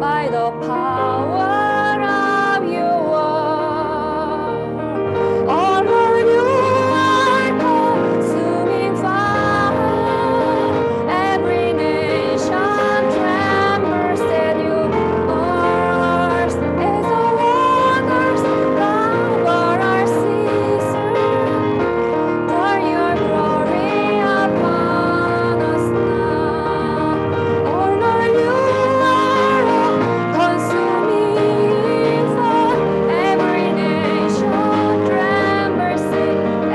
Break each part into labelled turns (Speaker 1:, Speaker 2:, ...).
Speaker 1: by the power of your word. Oh Lord, you are consuming fire. Every nation trembles at you. Earth as the waters cover our seas. Pour your glory upon us now. Oh Lord, you are a consuming fire. Every nation trembles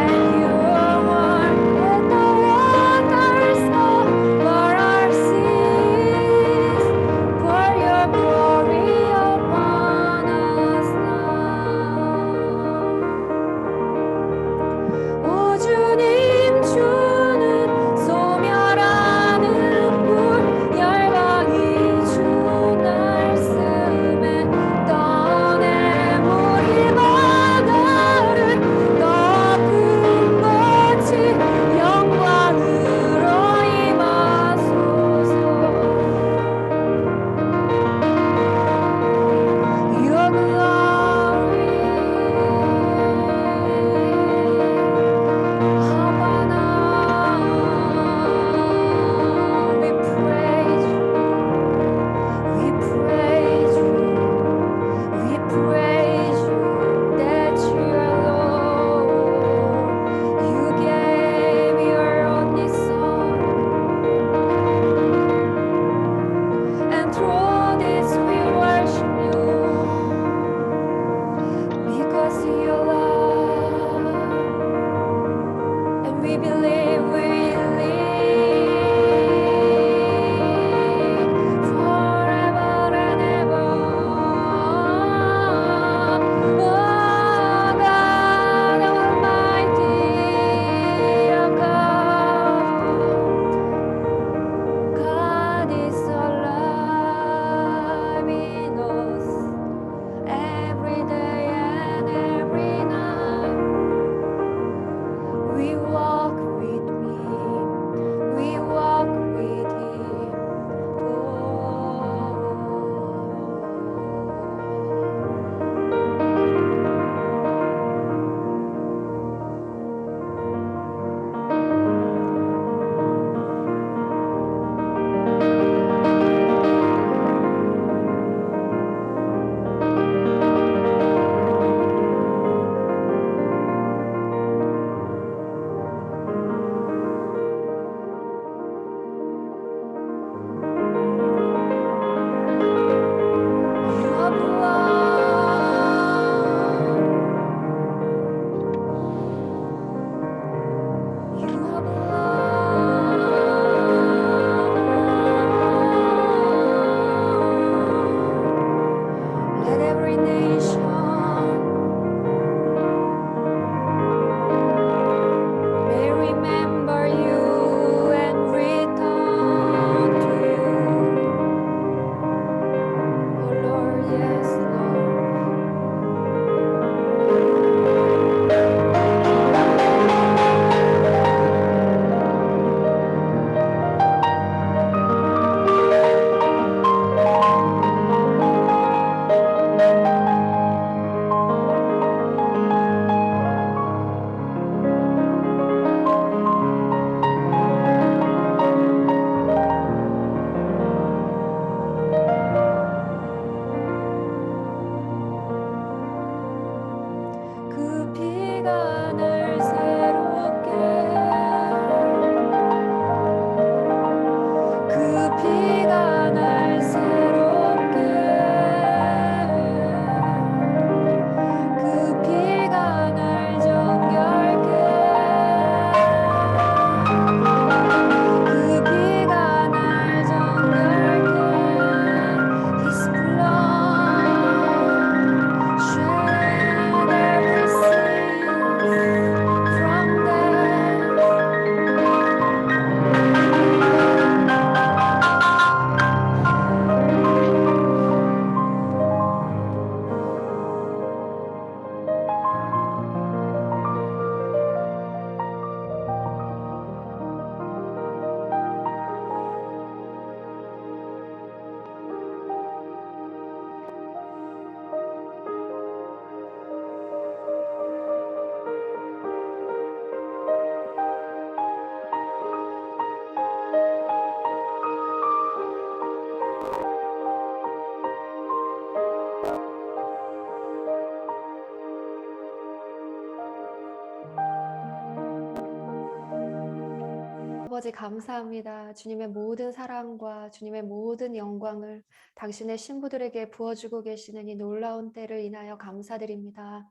Speaker 1: at your word. Let the waters cover our seas. Pour your glory upon us now. 오 주님 주는 소멸하는 불 열방이 주 말씀에 떠내물이 바다를 덮은 것이 영광으로 임하소서. Your glory, Havana, we praise you, we praise you, we praise you that you are Lord. You gave your only Son, and through this we worship you. Because you love, and we believe we live forever and ever. Oh God Almighty, our God is alive in us. Every day and every night, we walk with Him, we walk with Him. You are blood, you are blood. Let every nation may remember you and return to you. Oh Lord, yes, Lord. 아버지 감사합니다. 주님의 모든 사랑과 주님의 모든 영광을 당신의 신부들에게 부어주고 계시는 이 놀라운 때를 인하여 감사드립니다.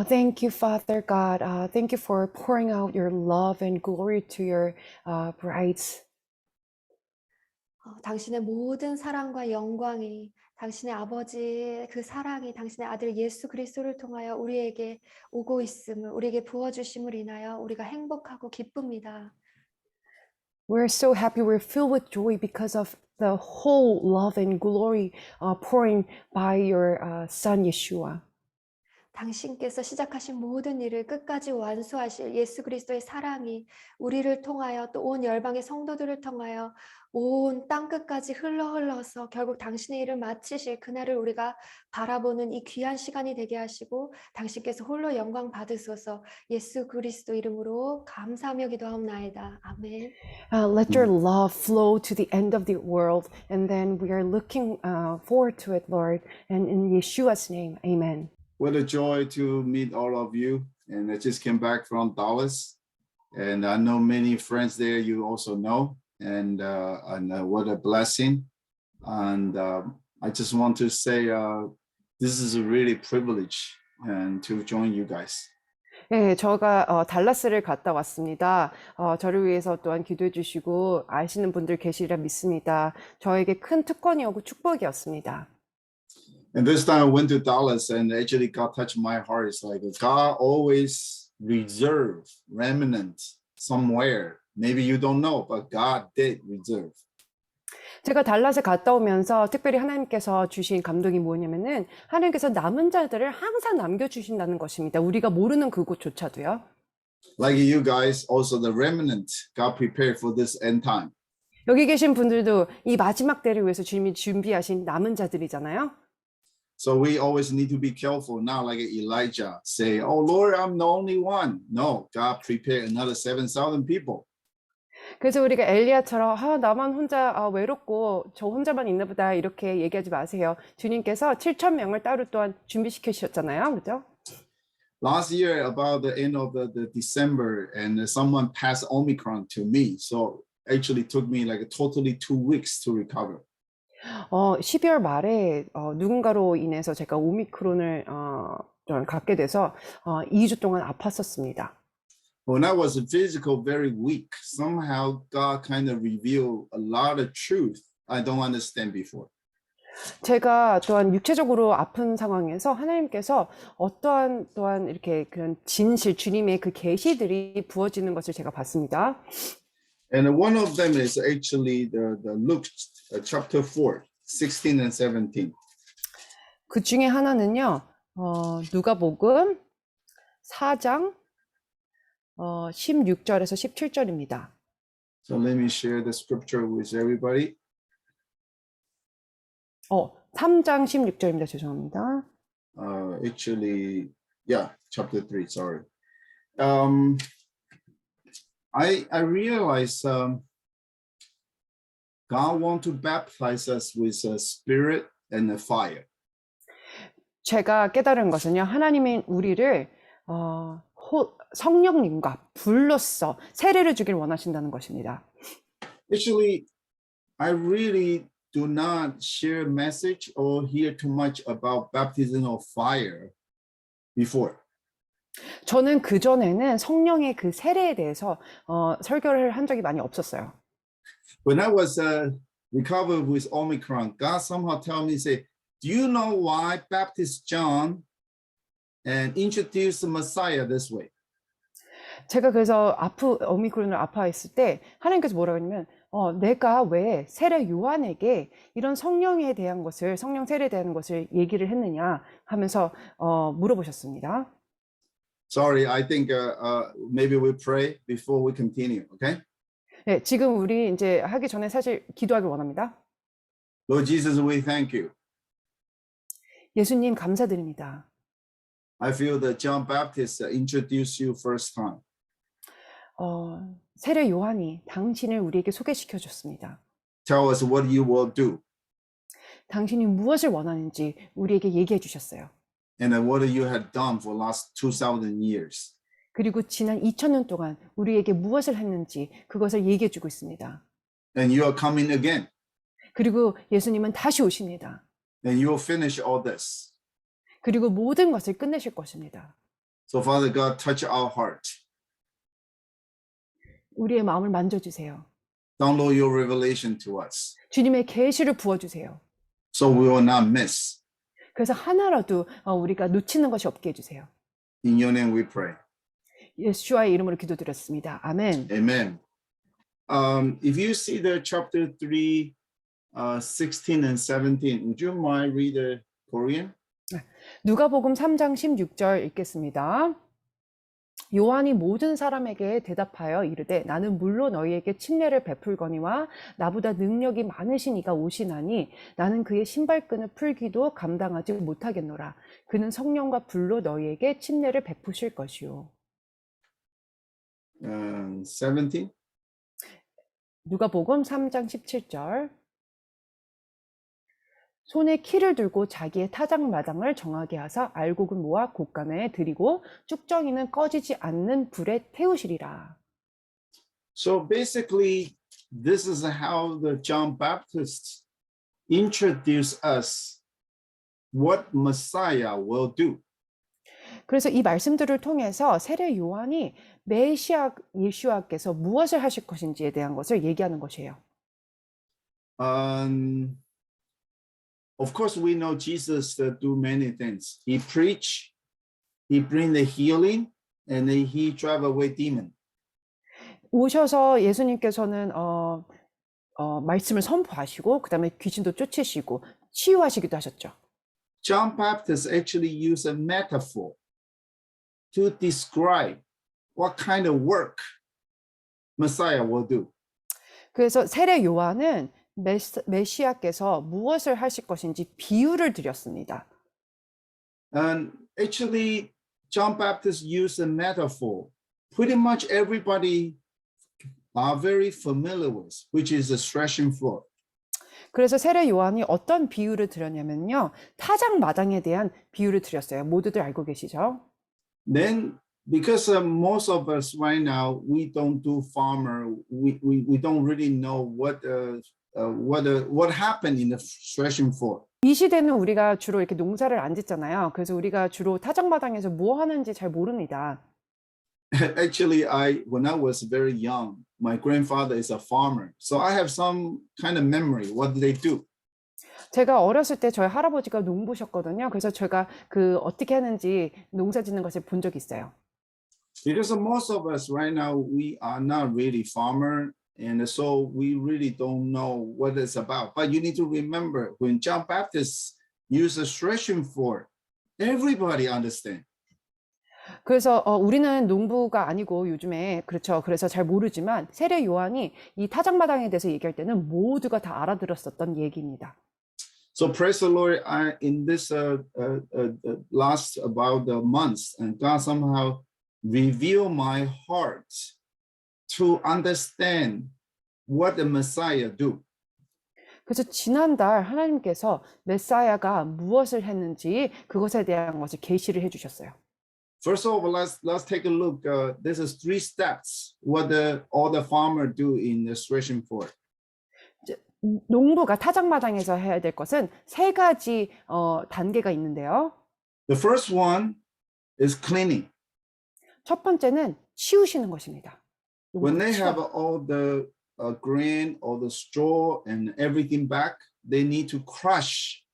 Speaker 2: Thank you, Father God. Thank you for pouring out your love and glory to your brides.
Speaker 1: 당신의 모든 사랑과 영광이 당신의 아버지의 그 사랑이 당신의 아들 예수 그리스도를 통하여 우리에게 오고 있음을 우리에게 부어주심을 인하여 우리가 행복하고 기쁩니다.
Speaker 2: We're so happy. We're filled with joy because of the whole love and glory pouring by your Son, Yeshua.
Speaker 1: 당신께서 시작하신 모든 일을 끝까지 완수하실 예수 그리스도의 사랑이 우리를 통하여 또 온 열방의 성도들을 통하여 온 땅끝까지 흘러서 결국 당신의 일을 마치실 그날을 우리가 바라보는 이 귀한 시간이 되게 하시고 당신께서 홀로 영광 받으소서. 예수 그리스도 이름으로 감사하며 기도하옵나이다. 아멘.
Speaker 2: Let your love flow to the end of the world, and then we are looking forward to it, Lord. And in Yeshua's name, amen.
Speaker 3: What a joy to meet all of you. And I just came back from Dallas, and I know many friends there you also know. And what a blessing. And I just want to say this is a really privilege and to join you guys.
Speaker 2: 네, 제가 달라스를 갔다 왔습니다. 저를 위해서 또한 기도해 주시고 아시는 분들 계시리라 믿습니다. 저에게 큰 특권이었고 축복이었습니다.
Speaker 3: And this time I went to Dallas, and actually God touched my heart. It's like God always reserve remnant somewhere. Maybe you don't know, but God did reserve.
Speaker 2: 제가 달라스 갔다 오면서 특별히 하나님께서 주신 감동이 뭐냐면은 하나님께서 남은 자들을 항상 남겨주신다는 것입니다. 우리가 모르는 그곳조차도요.
Speaker 3: Like you guys, also the remnant God prepared for this end time.
Speaker 2: 여기 계신 분들도 이 마지막 때를 위해서 주님이 준비하신 남은 자들이잖아요.
Speaker 3: So we always need to be careful now, like Elijah say, "Oh Lord, I'm the only one." No, God prepared another 7,000 people.
Speaker 2: 그래서 우리가 엘리야처럼 나만 혼자 외롭고 저 혼자만 있나 보다 이렇게 얘기하지 마세요. 주님께서 7,000명을 따로 또한 준비시켜 주셨잖아요. 그렇죠?
Speaker 3: Last year, about the end of the December, and someone passed Omicron to me. So actually took me like totally 2 weeks to recover.
Speaker 2: 12월 말에 누군가로 인해서 제가 오미크론을 좀 갖게 돼서 2주 동안 아팠었습니다.
Speaker 3: When I was physical very weak, somehow God kind of revealed a lot of truth I don't understand before.
Speaker 2: 제가 또한 육체적으로 아픈 상황에서 하나님께서 어떠한 또한 이렇게 그런 진실, 주님의 그 계시들이 부어지는 것을 제가 봤습니다.
Speaker 3: And one of them is actually the Luke chapter 4, 16 and 17.
Speaker 2: 그 중에 하나는요, 누가복음 4장 16절에서 17절입니다.
Speaker 3: So let me share the scripture with everybody.
Speaker 2: 3장 16절입니다. 죄송합니다.
Speaker 3: Actually, yeah, chapter 3, sorry. I realize God wants to baptize us with a spirit and a fire.
Speaker 2: 제가 깨달은 것은요, 하나님이 우리를 성령님과 불로써 세례를 주길 원하신다는 것입니다.
Speaker 3: Actually, I really do not share message or hear too much about baptism of fire before.
Speaker 2: 저는 그전에는 성령의 그 세례에 대해서 설교를 한 적이 많이 없었어요.
Speaker 3: When I was recovered with Omicron, God somehow told me, say, do you know why Baptist John and introduced the Messiah this way?
Speaker 2: 제가 그래서 오미크론을 아파했을 때 하나님께서 뭐라고 하냐면 내가 왜 세례 요한에게 이런 성령에 대한 것을 성령 세례에 대한 것을 얘기를 했느냐 하면서 물어보셨습니다.
Speaker 3: Sorry, I think maybe we pray before we continue, okay?
Speaker 2: 네, 지금 우리 이제 하기 전에 사실 기도하길 원합니다.
Speaker 3: Lord Jesus, we thank you.
Speaker 2: 예수님 감사드립니다.
Speaker 3: I feel that John Baptist introduced you first time.
Speaker 2: 세례 요한이 당신을 우리에게 소개시켜 줬습니다.
Speaker 3: Tell us what you will do.
Speaker 2: 당신이 무엇을 원하는지 우리에게 얘기해 주셨어요.
Speaker 3: And what you had done for the last 2,000 years.
Speaker 2: 그리고 지난 2000년 동안 우리에게 무엇을 했는지 그것을 얘기해 주고 있습니다.
Speaker 3: And you are coming again.
Speaker 2: 그리고 예수님은 다시 오십니다.
Speaker 3: And you will finish all this.
Speaker 2: 그리고 모든 것을 끝내실 것입니다.
Speaker 3: So Father God, touch our heart.
Speaker 2: 우리의 마음을 만져주세요.
Speaker 3: Download your revelation to us.
Speaker 2: 주님의 계시를 부어주세요.
Speaker 3: So we will not miss.
Speaker 2: 그래서 하나라도 우리가 놓치는 것이 없게 해주세요.
Speaker 3: In your name we pray.
Speaker 2: 예수와의 이름으로 기도드렸습니다. 아멘.
Speaker 3: Amen. If you see the chapter 3, 16 and 17, would you mind read the Korean?
Speaker 2: 누가복음 3장 16절 읽겠습니다. 요한이 모든 사람에게 대답하여 이르되 나는 물로 너희에게 침례를 베풀거니와 나보다 능력이 많으신 이가 오시나니 나는 그의 신발끈을 풀기도 감당하지 못하겠노라. 그는 성령과 불로 너희에게 침례를 베푸실 것이요.
Speaker 3: 17.
Speaker 2: 누가복음 3장 17절. 손에 키를 들고 자기의 타작마당을 정하게 하사 알곡은 모아 곳간에 들이고 쭉정이는 꺼지지 않는 불에 태우시리라.
Speaker 3: So basically, this is how the John Baptist introduced us what Messiah will do.
Speaker 2: 그래서 이 말씀들을 통해서 세례 요한이 메시아 예수와께서 무엇을 하실 것인지에 대한 것을 얘기하는 것이에요.
Speaker 3: Of course, we know Jesus do many things. He preach, he bring the healing, and then he drive away demon.
Speaker 2: 오셔서 예수님께서는 말씀을 선포하시고 그다음에 귀신도 쫓으시고 치유하시기도 하셨죠.
Speaker 3: John Baptist actually used a metaphor to describe what kind of work Messiah will do.
Speaker 2: 그래서 세례 요한은 메시아께서 무엇을 하실 것인지 비유를 드렸습니다.
Speaker 3: And actually, John Baptist used a metaphor pretty much everybody are very familiar with, which is the threshing floor.
Speaker 2: 그래서 세례 요한이 어떤 비유를 드렸냐면요. 타작 마당에 대한 비유를 드렸어요. 모두들 알고 계시죠?
Speaker 3: Then, because most of us right now, we don't do farmer, we don't really know what happened in the threshing floor.
Speaker 2: 이 시대는 우리가 주로 이렇게 농사를 안 짓잖아요. 그래서 우리가 주로 타작 마당에서 뭐 하는지 잘 모릅니다.
Speaker 3: Actually, when I was very young, my grandfather is a farmer, so I have some kind of memory. What did they do?
Speaker 2: 제가 어렸을 때 저희 할아버지가 농부셨거든요. 그래서 제가 그 어떻게 하는지 농사 짓는 것을 본 적이 있어요.
Speaker 3: Because most of us right now, we are not really farmer, and so we really don't know what it's about. But you need to remember, when John Baptist used a threshing floor, everybody understand.
Speaker 2: 그래서 우리는 농부가 아니고 요즘에 그렇죠. 그래서 잘 모르지만 세례 요한이 이 타작마당에 대해서 얘기할 때는 모두가 다 알아들었었던 얘기입니다.
Speaker 3: So praise the Lord. In this last about the months, and God somehow revealed my heart to understand what the Messiah do.
Speaker 2: 그래서 지난달 하나님께서 메사야가 무엇을 했는지 그것에 대한 것을 계시를 해주셨어요.
Speaker 3: First of all, let's take a look. This is 3 steps. What all the farmer do in the threshing floor.
Speaker 2: 농부가 타작마당에서 해야 될 것은 3가지 단계가 있는데요.
Speaker 3: The first one is cleaning.
Speaker 2: 첫 번째는 치우시는 것입니다.
Speaker 3: When they have all the grain or the straw and everything back, they need to crush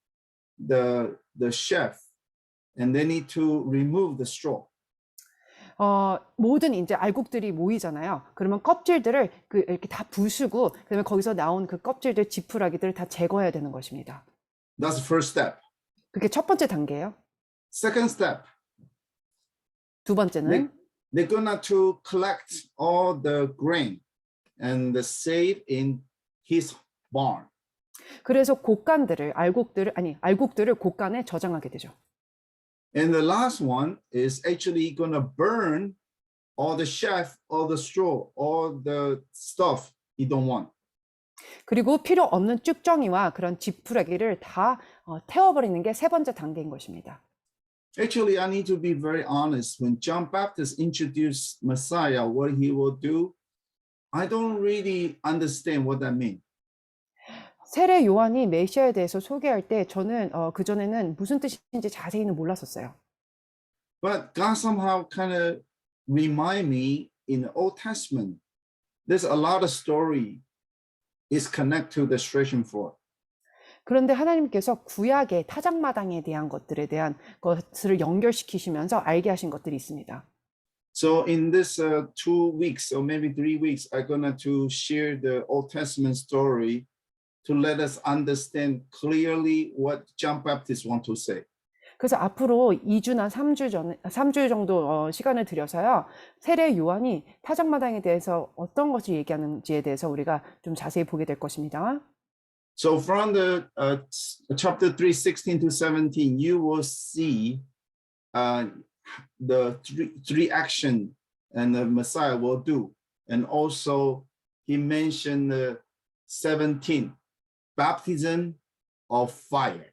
Speaker 3: the chaff, and they need to remove the straw.
Speaker 2: 모든 이제 알곡들이 모이잖아요. 그러면 껍질들을 이렇게 다 부수고 그다음에 거기서 나온 그 껍질들 지푸라기들을 다 제거해야 되는 것입니다.
Speaker 3: That's the first step.
Speaker 2: 그게 첫 번째 단계예요.
Speaker 3: Second step,
Speaker 2: 두 번째는
Speaker 3: they're gonna to collect all the grain and save in his barn.
Speaker 2: 그래서 알곡들을 곡간에 저장하게 되죠.
Speaker 3: And the last one is actually gonna burn all the chaff, all the straw, all the stuff he don't want.
Speaker 2: 그리고 필요 없는 쭉정이와 그런 지푸라기를 다 태워버리는 게 3번째 단계인 것입니다.
Speaker 3: Actually, I need to be very honest. When John Baptist introduced Messiah, what he will do, I don't really understand what that means.
Speaker 2: 세례 요한이 메시아에 대해서 소개할 때 저는 그전에는 무슨 뜻인지 자세히는 몰랐었어요.
Speaker 3: But God somehow kind of remind me in the Old Testament, there's a lot of story is connected to the threshing floor.
Speaker 2: 그런데 하나님께서 구약의 타작마당에 대한 것들에 대한 것을 연결시키시면서 알게 하신 것들이 있습니다.
Speaker 3: So in this 2 weeks or maybe 3 weeks, I'm gonna to share the Old Testament story to let us understand clearly what John Baptist want to say.
Speaker 2: 그래서 앞으로 2주나 3주 정도 시간을 들여서요. 세례 요한이 타작마당에 대해서 어떤 것을 얘기하는지에 대해서 우리가 좀 자세히 보게 될 것입니다.
Speaker 3: So from the chapter 3, 16 to 17, you will see the three action and the Messiah will do. And also he mentioned 17, baptism of fire.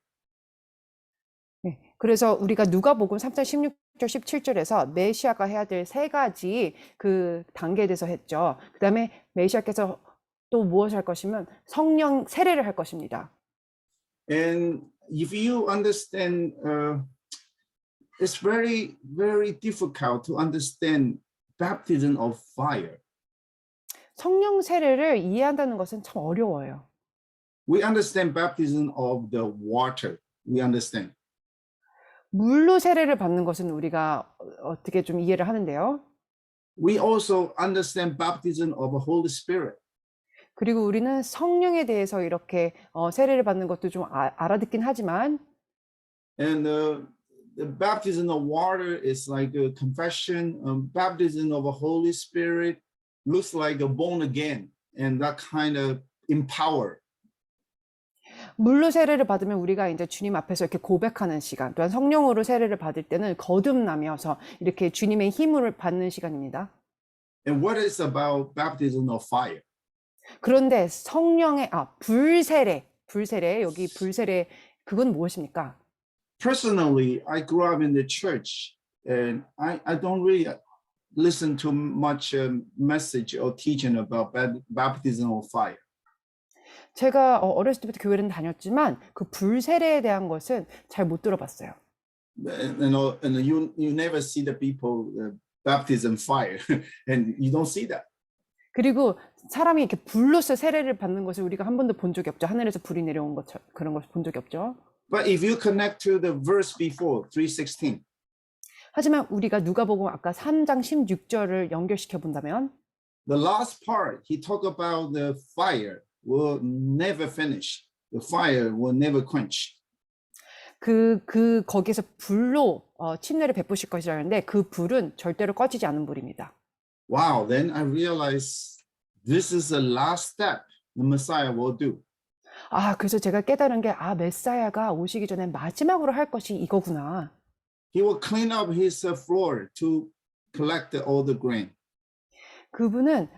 Speaker 2: 네, 그래서 우리가 누가복음 3장 16절 17절에서 메시아가 해야 될 세 가지 그 단계에 대해서 했죠. 그다음에 메시아께서 또 무엇을 할 것이면 성령 세례를 할 것입니다.
Speaker 3: And if you understand, it's very, very difficult to understand baptism of fire.
Speaker 2: 성령 세례를 이해한다는 것은 참 어려워요.
Speaker 3: We understand baptism of the water. We understand.
Speaker 2: 물로 세례를 받는 것은 우리가 어떻게 좀 이해를 하는데요.
Speaker 3: We also understand baptism of the Holy Spirit.
Speaker 2: 그리고 우리는 성령에 대해서 이렇게 세례를 받는 것도 좀 알아듣긴 하지만
Speaker 3: And the baptism of water is like a confession. Baptism of the Holy Spirit looks like a born again, and that kind of empower.
Speaker 2: 물로 세례를 받으면 우리가 이제 주님 앞에서 이렇게 고백하는 시간, 또한 성령으로 세례를 받을 때는 거듭나면서 이렇게 주님의 힘을 받는 시간입니다.
Speaker 3: And what is about baptism of fire?
Speaker 2: 그런데 성령의 불세례 여기 불세례 그건 무엇입니까?
Speaker 3: Personally, I grew up in the church, and I don't really listen to much message or teaching about baptism of fire.
Speaker 2: 제가 어렸을 때부터 교회를 다녔지만 그 불세례에 대한 것은 잘 못 들어봤어요.
Speaker 3: And you never see the people baptism fire, and you don't see that.
Speaker 2: 그리고 사람이 이렇게 불로서 세례를 받는 것을 우리가 한 번도 본 적이 없죠. 하늘에서 불이 내려온 것 그런 것을 본 적이 없죠.
Speaker 3: But if you connect to the verse before 3:16,
Speaker 2: 하지만 우리가 누가복음 아까 3장 16절을 연결시켜 본다면
Speaker 3: the last part he talk about the fire will never finish. The fire will never quench.
Speaker 2: 거기에서 불로 침례를 베푸실 것이라는데 그 불은 절대로 꺼지지 않는 불입니다.
Speaker 3: Wow, then I realized this is the last step the Messiah will do.
Speaker 2: 그래서 제가 깨달은 게 메사야가 오시기 전에 마지막으로 할 것이 이거구나.
Speaker 3: He will clean up his floor to collect all the grain.
Speaker 2: 그분은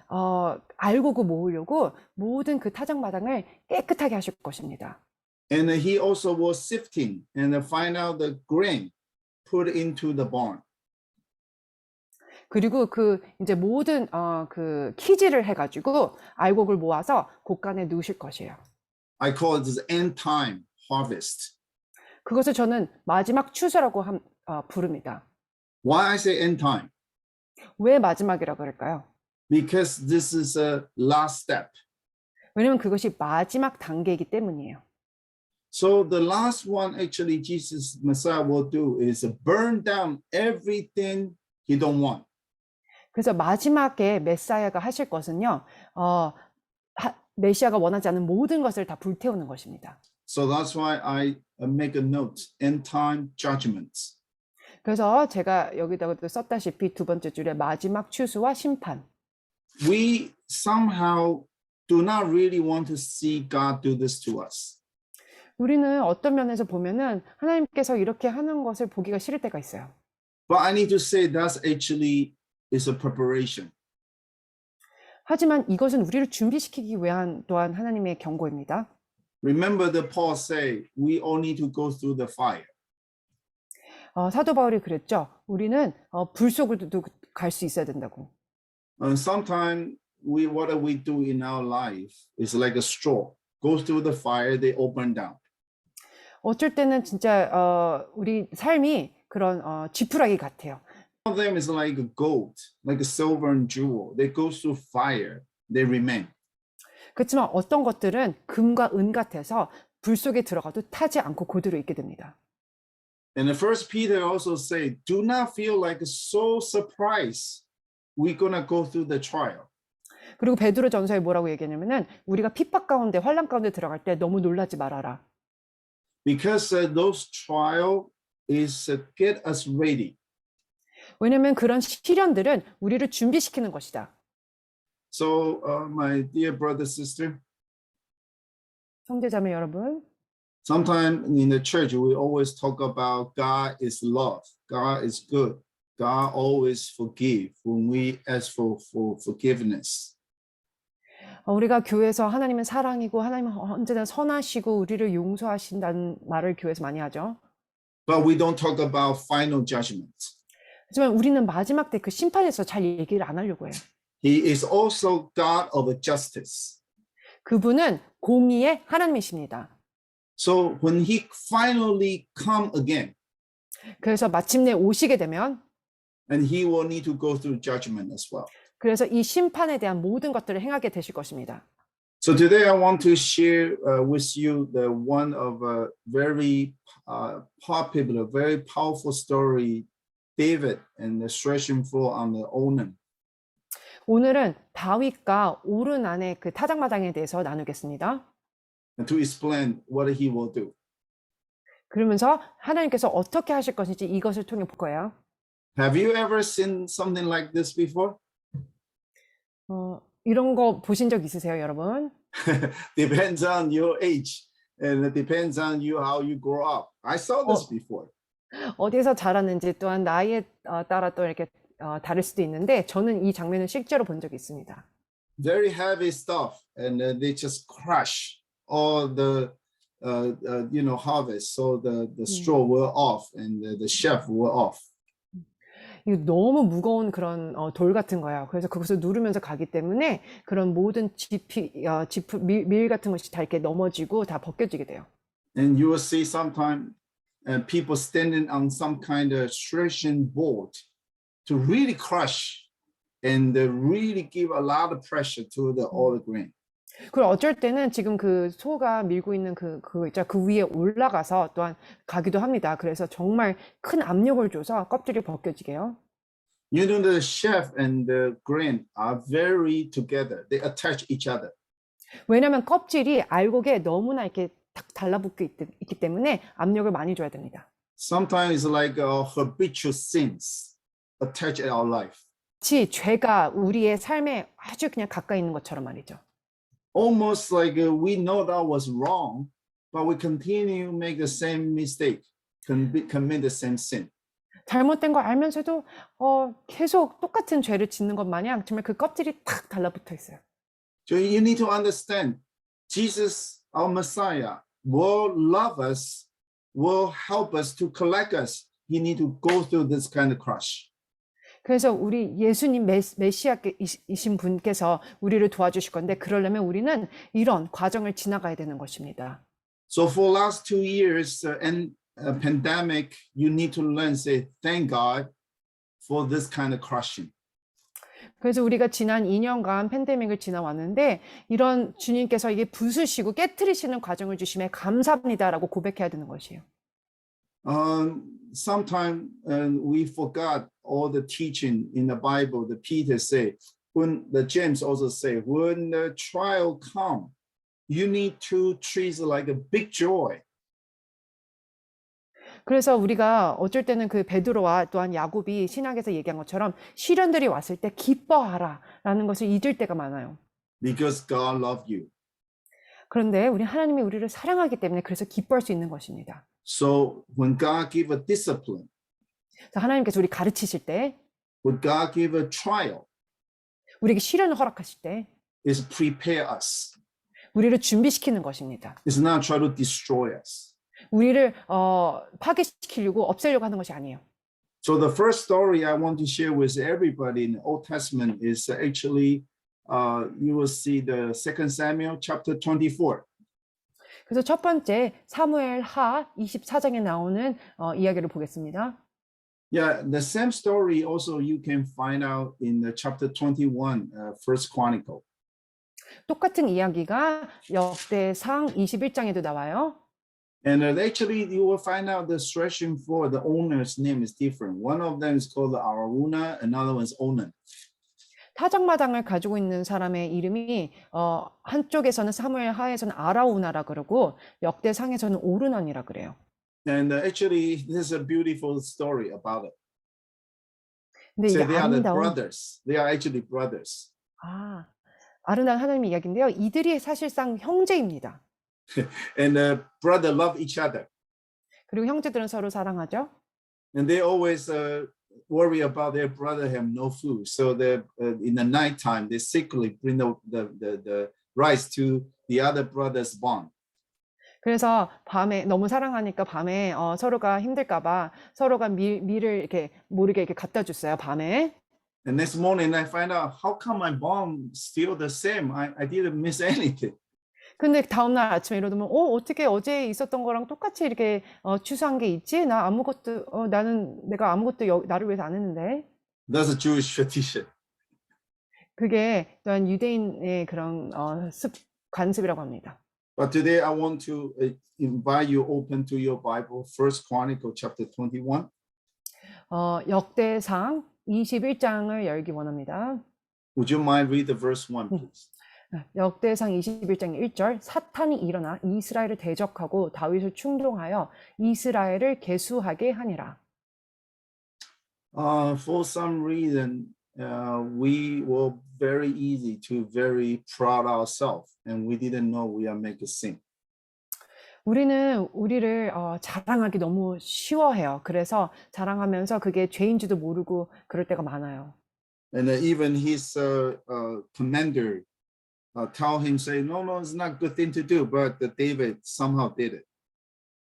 Speaker 2: 알곡을 모으려고 모든 그 타작마당을 깨끗하게 하실 것입니다.
Speaker 3: And he also was sifting and find out the grain put into the barn.
Speaker 2: 그리고 이제 모든 그 키질을 해가지고 알곡을 모아서 곳간에 넣으실 것이에요.
Speaker 3: I call it this end time harvest.
Speaker 2: 그것을 저는 마지막 추수라고 부릅니다.
Speaker 3: Why I say end time?
Speaker 2: 왜 마지막이라고 그럴까요?
Speaker 3: Because this is a last step.
Speaker 2: 왜냐면 그것이 마지막 단계이기 때문이에요.
Speaker 3: So the last one actually Jesus Messiah will do is burn down everything he don't want.
Speaker 2: 그래서 마지막에 메사야가 하실 것은요. 메시아가 원하지 않는 모든 것을 다 불태우는 것입니다.
Speaker 3: So that's why I make a note, end time judgments.
Speaker 2: 그래서 제가 여기다가 썼다시피 두 번째 줄에 마지막 추수와 심판.
Speaker 3: We somehow do not really want to see God do this to us.
Speaker 2: 우리는 어떤 면에서 보면은 하나님께서 이렇게 하는 것을 보기가 싫을 때가 있어요.
Speaker 3: But I need to say that's actually is a preparation.
Speaker 2: 하지만 이것은 우리를 준비시키기 위한 또한 하나님의 경고입니다.
Speaker 3: Remember the Paul say, we all need to go through the fire.
Speaker 2: 사도 바울이 그랬죠. 우리는 불 속으로도 갈 수 있어야 된다고.
Speaker 3: And sometimes what we do in our life is like a straw. Goes through the fire, they open down.
Speaker 2: 어쩔 때는 진짜 우리 삶이 그런 지푸라기 같아요.
Speaker 3: Some of them is like a gold, like a silver and jewel. They go through fire, they remain.
Speaker 2: 그렇지만 어떤 것들은 금과 은 같아서 불 속에 들어가도 타지 않고 그대로 있게 됩니다.
Speaker 3: And the First Peter also say, do not feel like so surprised. We're gonna go through the trial.
Speaker 2: 그리고 베드로 전서에 뭐라고 얘기하냐면은 우리가 핍박 가운데 환난 가운데 들어갈 때 너무 놀라지 말아라.
Speaker 3: Because those trial is get us ready.
Speaker 2: 왜냐면 그런 시련들은 우리를 준비시키는 것이다.
Speaker 3: So, my dear brother, sister,
Speaker 2: 형제자매 여러분,
Speaker 3: sometimes in the church we always talk about God is love, God is good, God always forgive when we ask for forgiveness.
Speaker 2: 우리가 교회에서 하나님은 사랑이고 하나님은 언제나 선하시고 우리를 용서하신다는 말을 교회에서 많이 하죠.
Speaker 3: But we don't talk about final judgment.
Speaker 2: 하지만 우리는 마지막 때 그 심판에서 잘 얘기를 안 하려고 해요.
Speaker 3: He is also God of justice.
Speaker 2: 그분은 공의의 하나님이십니다.
Speaker 3: So when he finally come again,
Speaker 2: 그래서 마침내 오시게 되면
Speaker 3: and he will need to go through judgment as well.
Speaker 2: 그래서 이 심판에 대한 모든 것들을 행하게 되실 것입니다.
Speaker 3: So today I want to share with you the one of a very popular, very powerful story, David and the threshing floor on the Onan.
Speaker 2: 오늘은 다윗과 오르난의 그 타작마당에 대해서 나누겠습니다.
Speaker 3: And to explain what he will do.
Speaker 2: 그러면서 하나님께서 어떻게 하실 것인지 이것을 통해 볼 거예요.
Speaker 3: Have you ever seen something like this before?
Speaker 2: 이런 거 보신 적 있으세요, 여러분?
Speaker 3: Depends on your age and it depends on you how you grow up. I saw this before.
Speaker 2: 어디서 자랐는지 또한 나이에 따라 또 이렇게 다를 수도 있는데 저는 이 장면을 실제로 본 적이 있습니다.
Speaker 3: Very heavy stuff and they just crush all the harvest. So the straw were off and the sheaf were off.
Speaker 2: 이거 너무 무거운 그런 돌 같은 거예요. 그래서 그것을 누르면서 가기 때문에 그런 모든 밀 같은 것이 다 이렇게 넘어지고 다 벗겨지게 돼요.
Speaker 3: And you will see sometimes people standing on some kind of threshing board to really crush and really give a lot of pressure to all the grain.
Speaker 2: 그리고 어쩔 때는 지금 그 소가 밀고 있는 그 위에 올라가서 또한 가기도 합니다. 그래서 정말 큰 압력을 줘서 껍질이 벗겨지게 해요.
Speaker 3: You know, the sheaf and the grain are very together. They attach each other.
Speaker 2: 왜냐하면 껍질이 알곡에 너무나 이렇게 딱 달라붙고 있기 때문에 압력을 많이 줘야 됩니다.
Speaker 3: Sometimes it's like habitual sins attached in our life.
Speaker 2: 마치 죄가 우리의 삶에 아주 그냥 가까이 있는 것처럼 말이죠.
Speaker 3: Almost like we know that was wrong, but we continue to make the same mistake, commit the same sin.
Speaker 2: 잘못된 거 알면서도 계속 똑같은 죄를 짓는 것 마냥 정말 그 껍질이 탁 달라붙어 있어요.
Speaker 3: So you need to understand, Jesus, our Messiah, will love us, will help us to collect us. He need to go through this kind of crush.
Speaker 2: 그래서 우리 예수님 메시아이신 분께서 우리를 도와주실 건데 그러려면 우리는 이런 과정을 지나가야 되는 것입니다.
Speaker 3: So for last 2 years and pandemic, you need to learn, say, thank God for this kind of crushing.
Speaker 2: 그래서 우리가 지난 2년간 팬데믹을 지나왔는데 이런 주님께서 이게 부수시고 깨트리시는 과정을 주심에 감사합니다라고 고백해야 되는 것이에요.
Speaker 3: Sometimes we forgot all the teaching in the Bible that Peter say, when the James also say, when the trial come, you need to treat it like a big joy.
Speaker 2: 그래서 우리가 어쩔 때는 그 베드로와 또한 야곱이 신약에서 얘기한 것처럼 시련들이 왔을 때 기뻐하라라는 것을 잊을 때가 많아요.
Speaker 3: Because God loves you.
Speaker 2: 그런데 우리 하나님이 우리를 사랑하기 때문에 그래서 기뻐할 수 있는 것입니다.
Speaker 3: So when God give a discipline,
Speaker 2: 하나님께서 우리 가르치실 때,
Speaker 3: when God give a trial,
Speaker 2: 우리에게 시련을 허락하실 때,
Speaker 3: is prepare us.
Speaker 2: 우리를 준비시키는 것입니다.
Speaker 3: It's not try to destroy us.
Speaker 2: 우리를 파괴시키려고 없애려고 하는 것이 아니에요.
Speaker 3: So the first story I want to share with everybody in the Old Testament is actually you will see the 2 Samuel chapter 24.
Speaker 2: 그래서 첫 번째 사무엘 하 24장에 나오는 이야기를 보겠습니다.
Speaker 3: Yeah, the same story also you can find out in the chapter 21, First Chronicle.
Speaker 2: 똑같은 이야기가 역대상 21장에도 나와요.
Speaker 3: And actually, you will find out the threshing floor, the owner's name is different. One of them is called Araunah, another one is Onan.
Speaker 2: 타작마당을 가지고 있는 사람의 이름이 한쪽에서는 사무엘 하에서는 아라우나라 그러고 역대상에서는 오르넌이라 그래요.
Speaker 3: And actually, this is a beautiful story about it.
Speaker 2: 근데
Speaker 3: So
Speaker 2: 이게
Speaker 3: they are the
Speaker 2: 아름다운
Speaker 3: brothers. They are actually brothers.
Speaker 2: 아름다운 하나님의 이야기인데요. 이들이 사실상 형제입니다.
Speaker 3: And the brother love each other.
Speaker 2: 그리고 형제들은 서로 사랑하죠.
Speaker 3: And they always worry about their brother have no food. So they in the nighttime, they secretly bring the rice to the other brother's barn.
Speaker 2: 그래서 밤에 너무 사랑하니까 밤에 서로가 힘들까봐 서로가 밀을 이렇게 모르게 이렇게 갖다 줬어요. 밤에.
Speaker 3: And next morning, I find out how come my barn still the same. I didn't miss anything.
Speaker 2: 근데 다음날 아침에 일어나면 어떻게 어제 있었던 거랑 똑같이 이렇게 취소한 게 있지? 나 아무것도 내가 아무것도 나를 위해서 안 했는데.
Speaker 3: That's a Jewish tradition.
Speaker 2: 그게 또한 유대인의 그런 관습이라고 합니다.
Speaker 3: But today I want to invite you open to your Bible, First Chronicle chapter 21.
Speaker 2: 역대상 21장을 열기 원합니다.
Speaker 3: Would you mind read the verse 1, please?
Speaker 2: 역대상 21장 1절 사탄이 일어나 이스라엘을 대적하고 다윗을 충동하여 이스라엘을 계수하게 하니라.
Speaker 3: For some reason, we were very easy to very proud ourselves, and we didn't know we are making sin.
Speaker 2: 우리는 우리를 자랑하기 너무 쉬워해요. 그래서 자랑하면서 그게 죄인지도 모르고 그럴 때가 많아요.
Speaker 3: And even his commander tell him, say, no, it's not a good thing to do, but David somehow did it.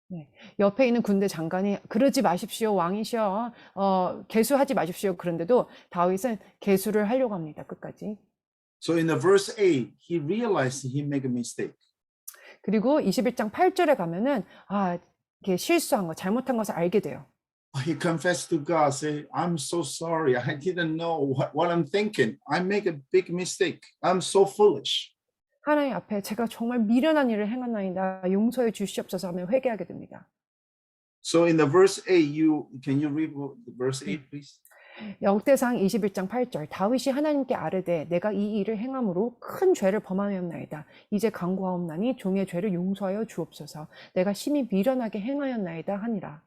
Speaker 2: 네. 옆에 있는 군대 장관이 그러지 마십시오, 왕이시여. 계수하지 마십시오. 그런데도 다윗은 계수를 하려고 합니다. 끝까지.
Speaker 3: So in the verse 8, he realized he made a mistake.
Speaker 2: 그리고 21장 8절에 가면은 이게 실수한 거, 잘못한 것을 알게 돼요.
Speaker 3: He confessed to God, say, I'm so sorry. I didn't know what I'm thinking. I make a big mistake. I'm so foolish.
Speaker 2: 하나님 앞에 제가 정말 미련한 일을 행했나이다. 용서해 주시옵소서 하며 회개하게 됩니다.
Speaker 3: So in the verse 8, can you read verse 8, please?
Speaker 2: 역대상 21장 8절 다윗이 하나님께 아뢰되 내가 이 일을 행함으로 큰 죄를 범하였나이다. 이제 간구하옵나니 종의 죄를 용서하여 주옵소서. 내가 심히 미련하게 행하였나이다 하니라.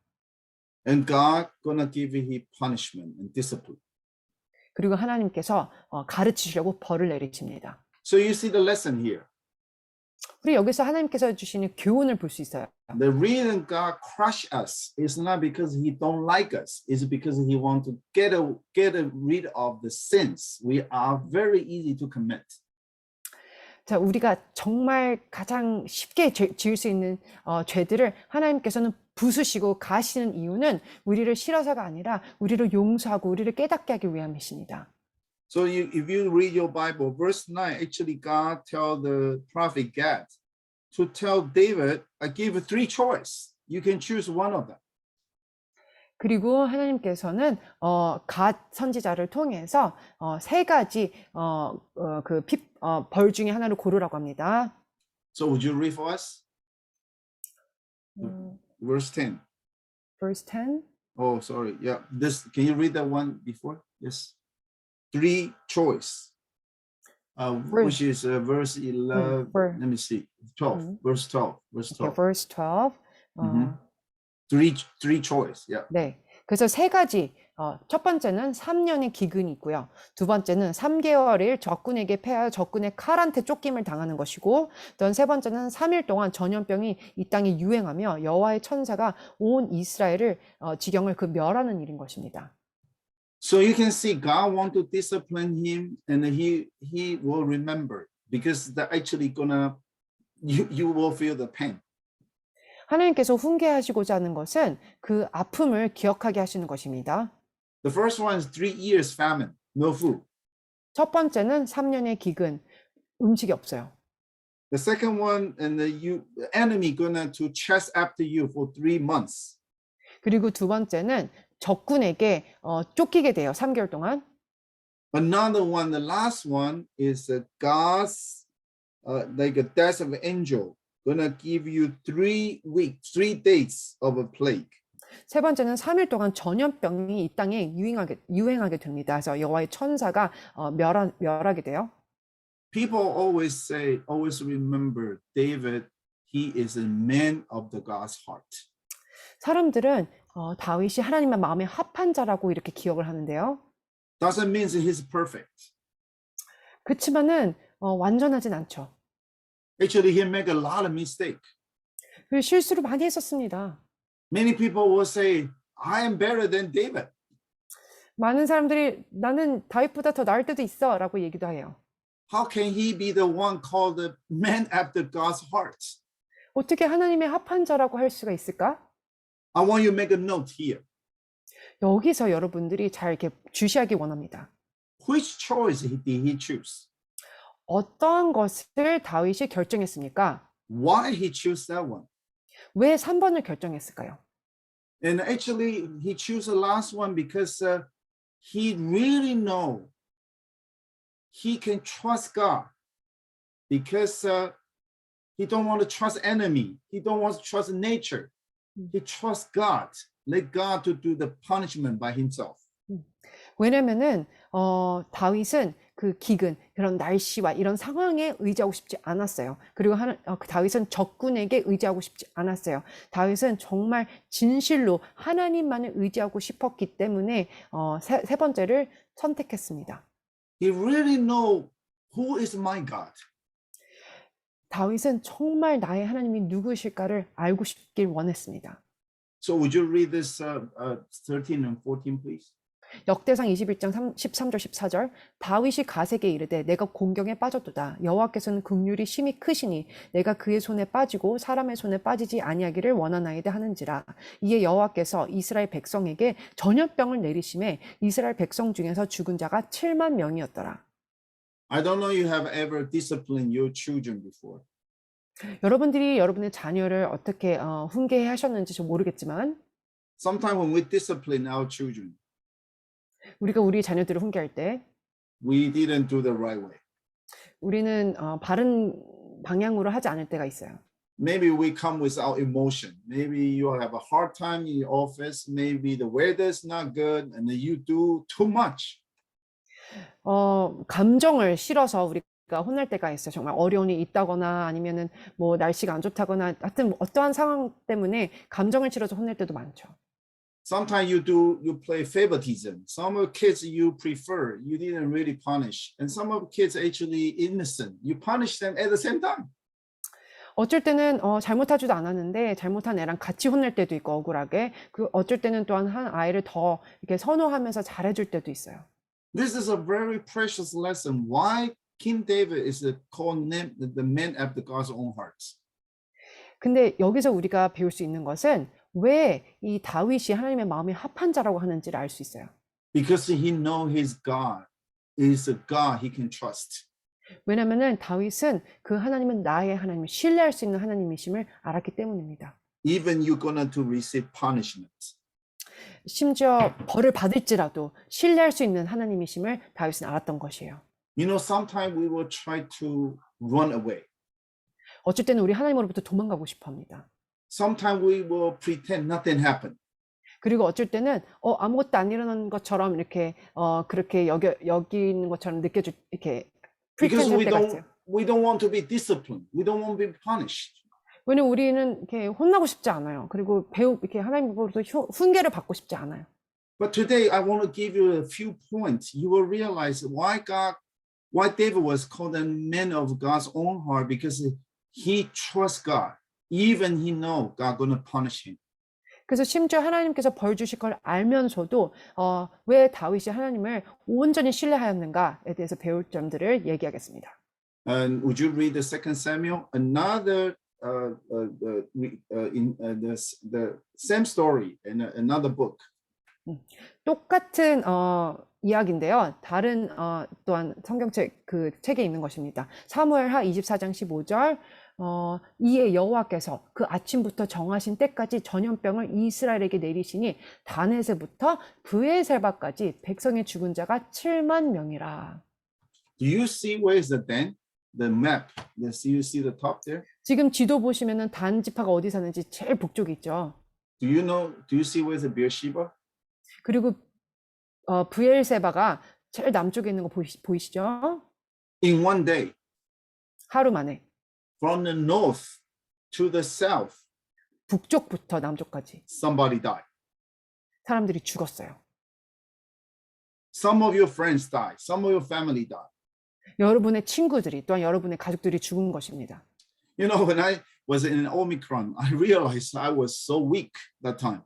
Speaker 3: And God gonna give you punishment and discipline.
Speaker 2: 그리고 하나님께서 가르치시려고 벌을 내리십니다.
Speaker 3: So you see the lesson here.
Speaker 2: 우리 여기서 하나님께서 주시는 교훈을 볼 수 있어요.
Speaker 3: The reason God crush us is not because He don't like us. It's because He want to get rid of the sins we are very easy to commit.
Speaker 2: 자, 우리가 정말 가장 쉽게 지을 수 있는 죄들을 하나님께서는 부수시고 가시는 이유는 우리를 싫어서가 아니라 우리를 용서하고 우리를 깨닫게 하기 위함이십니다.
Speaker 3: So if you read your Bible, verse 9, actually God tell the prophet Gad to tell David, I give you three choices. You can choose one of them.
Speaker 2: 그리고 하나님께서는 갓 선지자를 통해서 세 가지 벌 중에 하나를 고르라고 합니다.
Speaker 3: So would you read for us? Verse 10.
Speaker 2: Verse 10.
Speaker 3: Oh, sorry. Yeah, can you read that one before? Yes. Three choice, which is verse 11. Let me see. 12. Verse 12. Verse 12.
Speaker 2: Okay, verse 12.
Speaker 3: Three choice. Yeah.
Speaker 2: 네. 그래서 세 가지. 첫 번째는 3년의 기근이 있고요. 두 번째는 3개월을 적군에게 패하여 적군의 칼한테 쫓김을 당하는 것이고, 또 세 번째는 3일 동안 전염병이 이 땅에 유행하며 여호와의 천사가 온 이스라엘을 지경을 멸하는 일인 것입니다.
Speaker 3: So you can see God want to discipline him, and he will remember because that actually you will feel the pain.
Speaker 2: 하나님께서 훈계하시고자 하는 것은 그 아픔을 기억하게 하시는 것입니다.
Speaker 3: The first one is 3 years famine, no food.
Speaker 2: 첫 번째는 3년의 기근, 음식이 없어요.
Speaker 3: The second one, and the enemy gonna to chase after you for 3 months.
Speaker 2: 그리고 두 번째는 적군에게 쫓기게 돼요. 3개월 동안.
Speaker 3: Another one, the last one is God's like a death of an angel gonna give you 3 weeks, 3 days of a plague.
Speaker 2: 세 번째는 3일 동안 전염병이 이 땅에 유행하게 됩니다. 그래서 여호와의 천사가 멸하게 돼요.
Speaker 3: People always say, always remember David, he is a man of the God's heart.
Speaker 2: 사람들은 다윗이 하나님의 마음에 합한 자라고 이렇게 기억을 하는데요.
Speaker 3: Doesn't mean that he's perfect.
Speaker 2: 그렇지만은 완전하진 않죠.
Speaker 3: Actually, he make a lot of mistake.
Speaker 2: 그 실수를 많이 했었습니다.
Speaker 3: Many people will say, I am better than David.
Speaker 2: 많은 사람들이 나는 다윗보다 더 나을 때도 있어 라고 얘기도 해요.
Speaker 3: How can he be the one called the man after God's heart?
Speaker 2: 어떻게 하나님의 합한 자라고 할 수가 있을까?
Speaker 3: I want you to make a note here.
Speaker 2: 여기서 여러분들이 잘 이렇게 주시하기 원합니다.
Speaker 3: Which choice did he choose?
Speaker 2: 어떠한 것을 다윗이 결정했습니까?
Speaker 3: Why he chose that one?
Speaker 2: 왜 3번을 결정했을까요?
Speaker 3: And actually, he chose the last one because he really know he can trust God because he don't want to trust enemy. He don't want to trust nature. He trusts God. Let God to do the punishment by himself.
Speaker 2: 왜냐면은 다윗은 그 기근, 그런 날씨와 이런 상황에 의지하고 싶지 않았어요. 그리고 다윗은 적군에게 의지하고 싶지 않았어요. 다윗은 정말 진실로 하나님만을 의지하고 싶었기 때문에 세 번째를 선택했습니다.
Speaker 3: He really know who is my God.
Speaker 2: 다윗은 정말 나의 하나님이 누구실까를 알고 싶길 원했습니다.
Speaker 3: So would you read this 13 and 14, please?
Speaker 2: 역대상 21장 13절 14절 다윗이 가세게 이르되 내가 공경에 빠졌도다 여호와께서는 긍휼이 심히 크시니 내가 그의 손에 빠지고 사람의 손에 빠지지 아니하기를 원하나이다 하는지라 이에 여호와께서 이스라엘 백성에게 전염병을 내리심에 이스라엘 백성 중에서 죽은 자가 7만 명이었더라.
Speaker 3: I don't know you have ever disciplined your children before.
Speaker 2: 여러분들이 여러분의 자녀를 어떻게 훈계하셨는지 좀 모르겠지만
Speaker 3: Sometimes when we discipline our children,
Speaker 2: 우리가 우리 자녀들을 훈계할 때
Speaker 3: we didn't do the right way.
Speaker 2: 우리는 바른 방향으로 하지 않을 때가 있어요.
Speaker 3: Maybe we come with our emotion. Maybe you have a hard time in your office. Maybe the weather is not good and then you do too much.
Speaker 2: 감정을 실어서 우리가 혼날 때가 있어요. 정말 어려운 일이 있다거나 아니면은 뭐 날씨가 안 좋다거나 하여튼 어떠한 상황 때문에 감정을 실어서 혼낼 때도 많죠.
Speaker 3: Sometimes you play favoritism. Some of the kids you prefer, you didn't really punish. And some of the kids actually innocent. You punish them at the same time.
Speaker 2: 어쩔 때는 잘못하지도 않았는데 잘못한 애랑 같이 혼낼 때도 있고 억울하게 어쩔 때는 또한 한 아이를 더 이렇게 선호하면서 잘해줄 때도 있어요.
Speaker 3: This is a very precious lesson. Why King David is called the man after God's own heart. 근데
Speaker 2: 여기서 우리가 배울 수 있는 것은 왜 이 다윗이 하나님의 마음에 합한 자라고 하는지를 알 수 있어요.
Speaker 3: Because he know his God is a God he can trust.
Speaker 2: 왜냐면은 다윗은 그 하나님은 나의 하나님을 신뢰할 수 있는 하나님이심을 알았기 때문입니다.
Speaker 3: Even you're gonna to receive punishment.
Speaker 2: 심지어 벌을 받을지라도 신뢰할 수 있는 하나님이심을 다윗은 알았던 것이에요.
Speaker 3: You know, sometimes we will try to run away.
Speaker 2: 어쩔 때는 우리 하나님으로부터 도망가고 싶어 합니다.
Speaker 3: Sometimes we will pretend nothing happened.
Speaker 2: 그리고 어쩔 때는 아무것도 안 일어난 것처럼 이렇게 그렇게 여기는 것처럼 이렇게
Speaker 3: Because
Speaker 2: pretend 할 때가 있어요.
Speaker 3: we don't want to be disciplined. We don't want to be punished.
Speaker 2: 왜냐면 우리는 이렇게 혼나고 싶지 않아요. 그리고 이렇게 하나님으로부터 훈계를 받고 싶지 않아요.
Speaker 3: But today I want to give you a few points. You will realize why David was called a man of God's own heart, because he trusts God. Even he know God gonna punish him.
Speaker 2: 그래서 심지어 하나님께서 벌 주실 걸 알면서도 왜 다윗이 하나님을 온전히 신뢰하였는가에 대해서 배울 점들을 얘기하겠습니다.
Speaker 3: And would you read the 2 Samuel? Another the same story in another book.
Speaker 2: 똑같은 이야기인데요. 다른 또한 성경책 그 책에 있는 것입니다. 사무엘하 24장 15절 이에 여호와께서 그 아침부터 정하신 때까지 전염병을 이스라엘에게 내리시니 다넷에부터 브엘세바까지 백성의 죽은 자가 7만 명이라.
Speaker 3: Do you see where is the Dan? The map. You see the top there?
Speaker 2: 지금 지도 보시면은 단 지파가 어디 사는지 제일 북쪽에 있죠.
Speaker 3: Do you see where's the Beersheba?
Speaker 2: 그리고 브엘세바가 제일 남쪽에 있는 거 보이시죠?
Speaker 3: In one day,
Speaker 2: 하루 만에
Speaker 3: from the north to the south,
Speaker 2: 북쪽부터 남쪽까지
Speaker 3: somebody died.
Speaker 2: 사람들이 죽었어요.
Speaker 3: Some of your friends died. Some of your family died.
Speaker 2: 여러분의 친구들이 또한 여러분의 가족들이 죽은 것입니다.
Speaker 3: You know, when I was in Omicron, I realized I was so weak that time.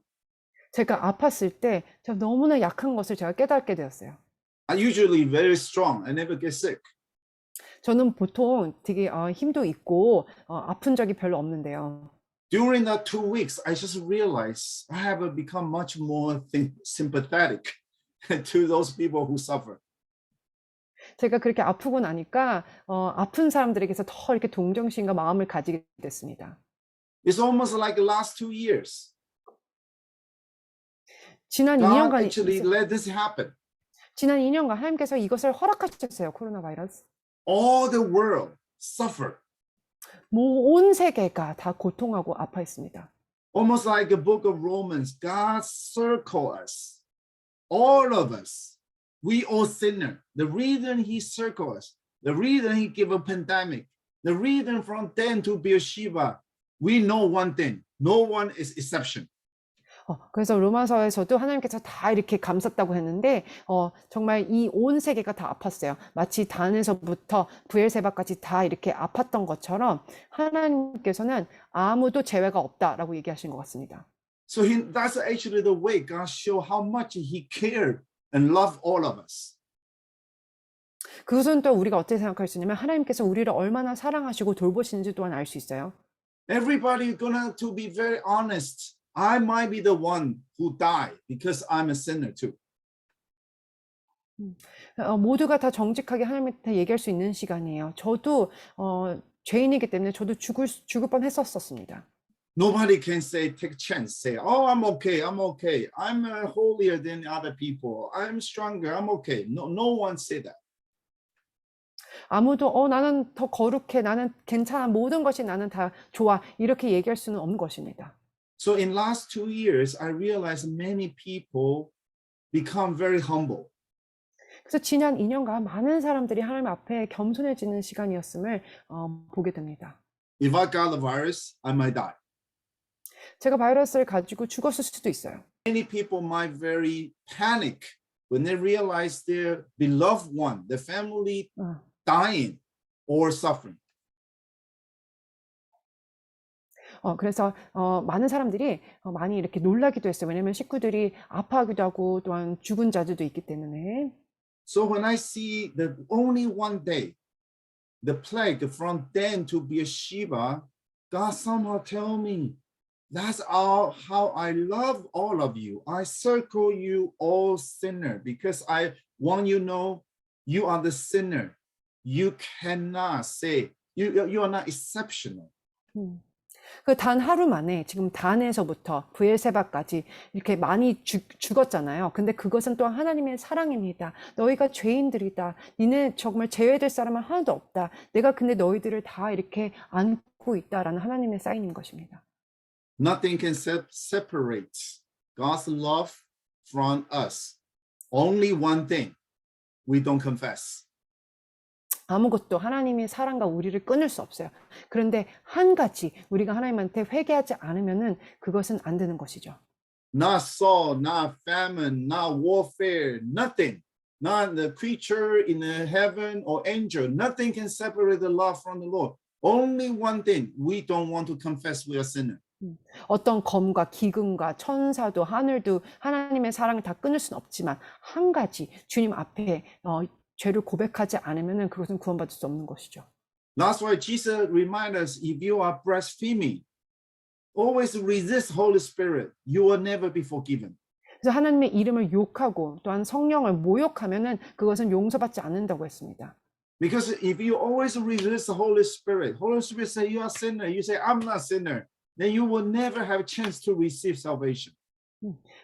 Speaker 2: 제가 아팠을 때 제가 너무나 약한 것을 제가 깨닫게 되었어요.
Speaker 3: I'm usually very strong. I never get sick.
Speaker 2: 저는 보통 되게 힘도 있고 아픈 적이 별로 없는데요.
Speaker 3: During that 2 weeks, I just realized I have become much more sympathetic to those people who suffer.
Speaker 2: 제가 그렇게 아프고 나니까 아픈 사람들에게서 더 이렇게 동정심과 마음을 가지게 됐습니다.
Speaker 3: It's almost like the last 2 years.
Speaker 2: 지난
Speaker 3: God
Speaker 2: 2년간
Speaker 3: actually let this happen.
Speaker 2: 지난 2년간 하나님께서 이것을 허락하셨어요. 코로나 바이러스.
Speaker 3: All the world suffered.
Speaker 2: 온 세계가 다 고통하고 아파했습니다.
Speaker 3: Almost like the book of Romans, God circled us, all of us. We all sinner. The reason he circled us, the reason he gave a pandemic, the reason from Dan to Beersheba, we know one thing, no one is exception.
Speaker 2: 그래서 로마서에서도 하나님께서 다 이렇게 감쌌다고 했는데 정말 이 온 세계가 다 아팠어요. 마치 단에서부터 브엘세바까지 다 이렇게 아팠던 것처럼 하나님께서는 아무도 제외가 없다라고 얘기하신 것 같습니다.
Speaker 3: So that's actually the way God showed how much he cared and loved all of us.
Speaker 2: 그것은 또 우리가 어떻게 생각할 수 있냐면 하나님께서 우리를 얼마나 사랑하시고 돌보시는지 또한 알 수 있어요.
Speaker 3: Everybody gonna to be very honest. I might be the one who died because I'm a sinner too.
Speaker 2: 모두가 다 정직하게 하나님한테 얘기할 수 있는 시간이에요. 저도 죄인이기 때문에 저도 죽을 뻔했었습니다.
Speaker 3: Nobody can say, take a chance, say, oh, I'm okay, I'm okay. I'm holier than other people. I'm stronger, I'm okay. No one say that.
Speaker 2: 아무도 나는 더 거룩해, 나는 괜찮아, 모든 것이 나는 다 좋아 이렇게 얘기할 수는 없는 것입니다.
Speaker 3: So in last 2 years, I realized many people become very humble.
Speaker 2: 그래서 지난 2년간 많은 사람들이 하나님 앞에 겸손해지는 시간이었음을 보게 됩니다.
Speaker 3: If I got the virus, I might die.
Speaker 2: 제가 바이러스를 가지고 죽었을 수도 있어요.
Speaker 3: Many people might very panic when they realize their beloved one, their family dying or suffering.
Speaker 2: 그래서 많은 사람들이 많이 이렇게 놀라기도 했어요. 왜냐하면 식구들이 아파하기도 하고 또한 죽은 자들도 있기 때문에.
Speaker 3: So when I see that only one day, the plague from Dan to Beersheba, God somehow tell me, that's how I love all of you. I circle you all sinner because I want you to know you are the sinner. You cannot say, you are not exceptional.
Speaker 2: 그 단 하루 만에 지금 단에서부터 브엘세바까지 이렇게 많이 죽었잖아요. 근데 그것은 또한 하나님의 사랑입니다. 너희가 죄인들이다. 니네 정말 제외될 사람은 하나도 없다. 내가 근데 너희들을 다 이렇게 안고 있다라는 하나님의 사인인 것입니다.
Speaker 3: Nothing can separate God's love from us. Only one thing, we don't confess.
Speaker 2: 아무것도 하나님의 사랑과 우리를 끊을 수 없어요. 그런데 한 가지 우리가 하나님한테 회개하지 않으면은 그것은 안 되는 것이죠.
Speaker 3: Not Saul, not famine, not warfare, nothing. Not the creature in the heaven or angel. Nothing can separate the love from the Lord. Only one thing, we don't want to confess we are sinner.
Speaker 2: 어떤 검과 기근과 천사도 하늘도 하나님의 사랑을 다 끊을 수는 없지만 한 가지 주님 앞에 죄를 고백하지 않으면 그것은 구원받을 수 없는 것이죠.
Speaker 3: That's why Jesus reminds us, if you are blaspheming, always resist Holy Spirit. You will never be forgiven.
Speaker 2: 그래서 하나님의 이름을 욕하고 또한 성령을 모욕하면은 그것은 용서받지 않는다고 했습니다.
Speaker 3: Because if you always resist the Holy Spirit say you are sinner, you say I'm not sinner, then you will never have a chance to receive salvation.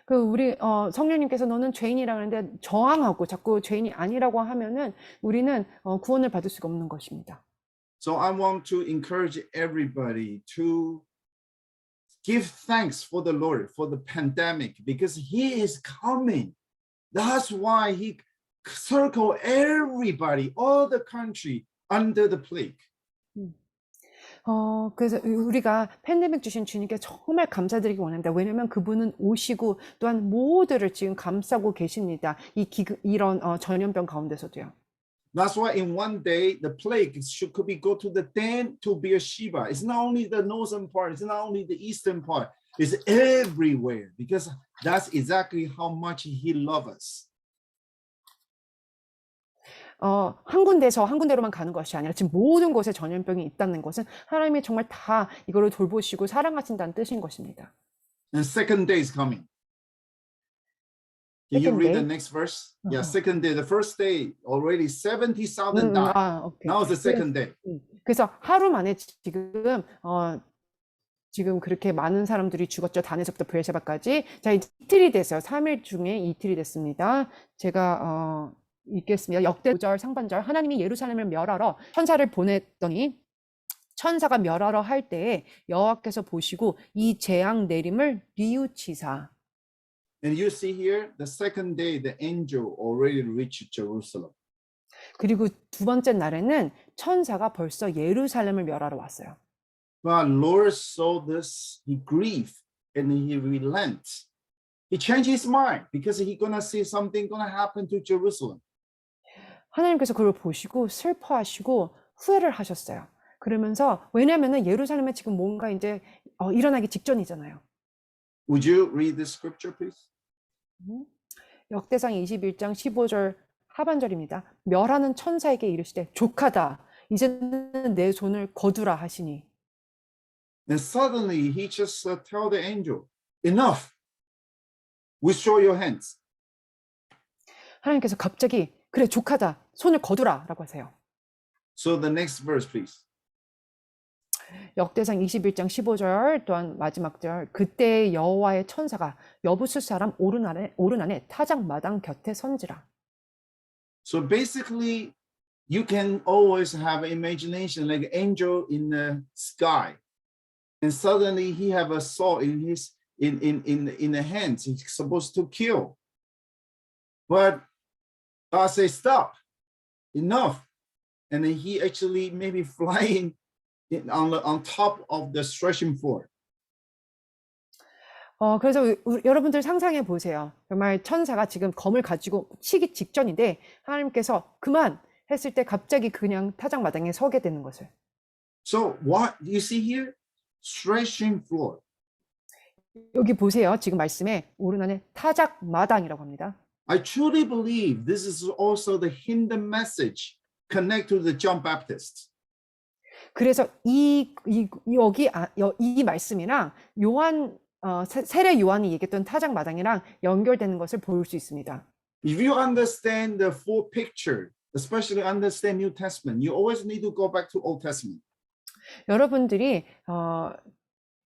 Speaker 2: 그 우리 성령님께서 너는 죄인이라 하는데 저항하고 자꾸 죄인이 아니라고 하면은 우리는 구원을 받을 수가 없는 것입니다.
Speaker 3: So I want to encourage everybody to give thanks for the Lord for the pandemic because He is coming. That's why He circled everybody, all the country under the plague.
Speaker 2: 그래서 우리가 팬데믹 주신 주님께 정말 감사드리기 원합니다. 왜냐면 그분은 오시고 또한 모두를 지금 감싸고 계십니다. 이런 전염병 가운데서도요.
Speaker 3: That's why in one day the plague could be go to the Dan to Beersheba. It's not only the northern part, it's not only the eastern part, it's everywhere because that's exactly how much He loves us.
Speaker 2: 한 군데서 한 군데로만 가는 것이 아니라 지금 모든 곳에 전염병이 있다는 것은 하나님이 정말 다 이거를 돌보시고 사랑하신다는 뜻인 것입니다.
Speaker 3: And second day is coming. Can you
Speaker 2: Second
Speaker 3: read
Speaker 2: day?
Speaker 3: the next verse? Yeah, second day. The first day already 70,000 died.
Speaker 2: 오케이.
Speaker 3: Now it's the second day.
Speaker 2: 그래서 하루 만에 지금 그렇게 많은 사람들이 죽었죠. 단에서부터 브엘세바까지. 자, 이제 이틀이 됐어요. 3일 중에 이틀이 됐습니다. 제가 읽겠습니다. 역대 5절 상반절. 하나님이 예루살렘을 멸하러 천사를 보냈더니 천사가 멸하러 할 때에 여호와께서 보시고 이 재앙 내림을 뉘우치사.
Speaker 3: And you see here, the second day, the angel already reached Jerusalem.
Speaker 2: 그리고 두 번째 날에는 천사가 벌써 예루살렘을 멸하러 왔어요.
Speaker 3: But Lord saw this, He grieved and He relents. He changed His mind because He gonna see something gonna happen to Jerusalem.
Speaker 2: 하나님께서 그걸 보시고 슬퍼하시고 후회를 하셨어요. 그러면서 왜냐면은 예루살렘에 지금 뭔가 이제 일어나기 직전이잖아요.
Speaker 3: Would you read the scripture, please?
Speaker 2: 역대상 21장 15절 하반절입니다. 멸하는 천사에게 이르시되 족하다. 이제는 내 손을 거두라 하시니.
Speaker 3: And suddenly He just tell the angel, enough. Withdraw your hands.
Speaker 2: 하나님께서 갑자기 그래 족하다. 손을 거두라 라고 하세요.
Speaker 3: So the next verse, please.
Speaker 2: 역대상 21장 15절 또한 마지막 절. 그때 여호와의 천사가 여부수 사람 오르난의 타작마당 곁에 선지라.
Speaker 3: So basically, you can always have imagination like an angel in the sky, and suddenly he have a sword in his in the hands. He's supposed to kill, but God says stop, enough, and then he actually maybe flying on top of the threshing floor.
Speaker 2: 그래서 여러분들 상상해 보세요. 정말 천사가 지금 검을 가지고 치기 직전인데 하나님께서 그만 했을 때 갑자기 그냥 타작마당에 서게 되는 것을.
Speaker 3: So what you see here? Threshing floor.
Speaker 2: 여기 보세요. 지금 말씀에 오르난의 타작마당이라고 합니다.
Speaker 3: I truly believe this is also the hidden message connect to the John Baptist.
Speaker 2: 그래서 여기 이 말씀이랑 세례 요한이 얘기했던 타작마당이랑 연결되는 것을 볼 수 있습니다.
Speaker 3: If you understand the full picture, especially understand New Testament, you always need to go back to Old Testament.
Speaker 2: 여러분들이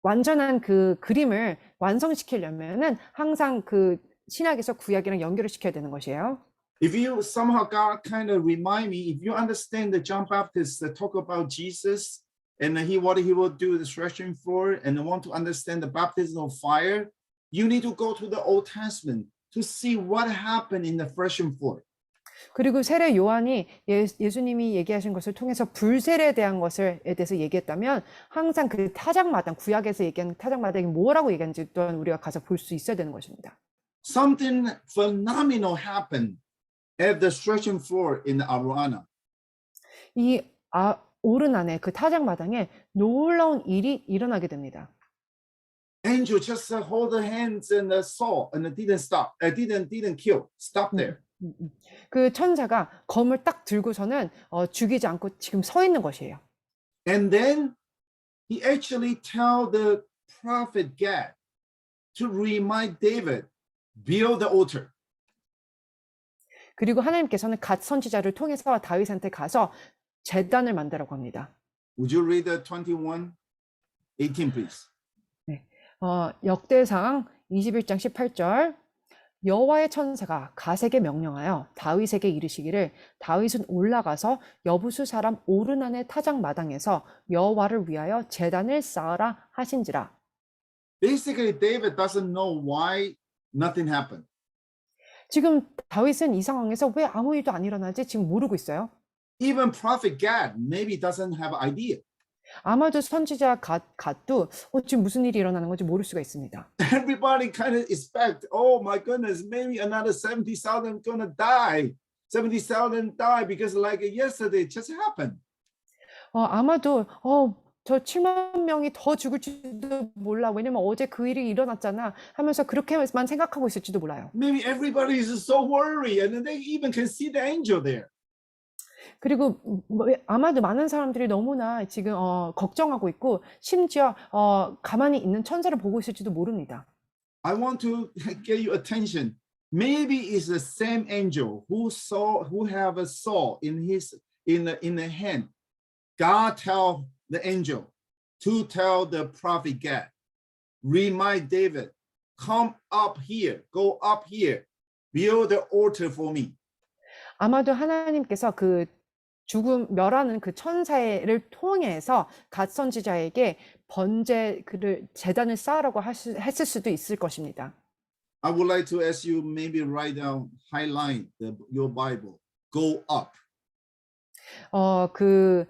Speaker 2: 완전한 그 그림을 완성시키려면은 항상 그 신약에서 구약이랑 연결을 시켜야 되는 것이에요.
Speaker 3: If you somehow God kind of remind me, if you understand the John Baptist that talk about Jesus and what he will do the threshing floor and want to understand the baptism of fire, you need to go to the Old Testament to see what happened in the threshing floor.
Speaker 2: 그리고 세례 요한이 예수님이 얘기하신 것을 통해서 불세례에 대한 것에 대해서 얘기했다면 항상 그 타작마당, 구약에서 얘기하는 타작마당이 뭐라고 얘기하는지 또한 우리가 가서 볼 수 있어야 되는 것입니다.
Speaker 3: Something phenomenal happened at the threshing floor in Aroana.
Speaker 2: 이 오르난의 그 타작마당에 놀라운 일이 일어나게 됩니다.
Speaker 3: Angel just hold the hands and saw and didn't stop. Didn't kill. Stop there.
Speaker 2: 그 천사가 검을 딱 들고서는 죽이지 않고 지금 서 있는 것이에요.
Speaker 3: And then he actually tell the prophet Gad to remind David, build the altar.
Speaker 2: 그리고 하나님께서는 갓 선지자를 통해서 다윗한테 가서 제단을 만들라고 합니다.
Speaker 3: Would you read the 21:18, please?
Speaker 2: 역대상 21장 18절 여호와의 천사가 갓에게 명령하여 다윗에게 이르시기를 다윗은 올라가서 여부수 사람 오르난의 타작 마당에서 여호와를 위하여 제단을 쌓으라 하신지라.
Speaker 3: Basically, David doesn't know why nothing happened.
Speaker 2: 지금 다윗은 이 상황에서 왜 아무 일도 안 일어나지 지금 모르고 있어요.
Speaker 3: Even prophet Gad maybe doesn't have idea.
Speaker 2: 아마도 선지자 갓도 지금 무슨 일이 일어나는 건지 모를 수가 있습니다.
Speaker 3: Everybody kind of expect, oh my goodness, maybe another 70,000 gonna die. 70,000 die because like yesterday it just happened.
Speaker 2: 아마도 저 7만 명이 더 죽을지도 몰라. 왜냐면 어제 그 일이 일어났잖아 하면서 그렇게만 생각하고 있을지도 몰라요.
Speaker 3: Maybe everybody is so worried and they even can see the angel there.
Speaker 2: 그리고 아마도 많은 사람들이 너무나 지금 걱정하고 있고 심지어 가만히 있는 천사를 보고 있을지도 모릅니다.
Speaker 3: I want to get your attention. Maybe it's the same angel who have a saw in the hand. God tell the angel to tell the prophet Gad, remind David, come up here, go up here, build the altar for me.
Speaker 2: 아마도 하나님께서 그 멸하는 그 천사를 통해서 갓 선지자에게 그를 제단을 쌓으라고 했을 수도 있을 것입니다.
Speaker 3: I would like to ask you maybe write down, highlight your Bible, go up.
Speaker 2: 그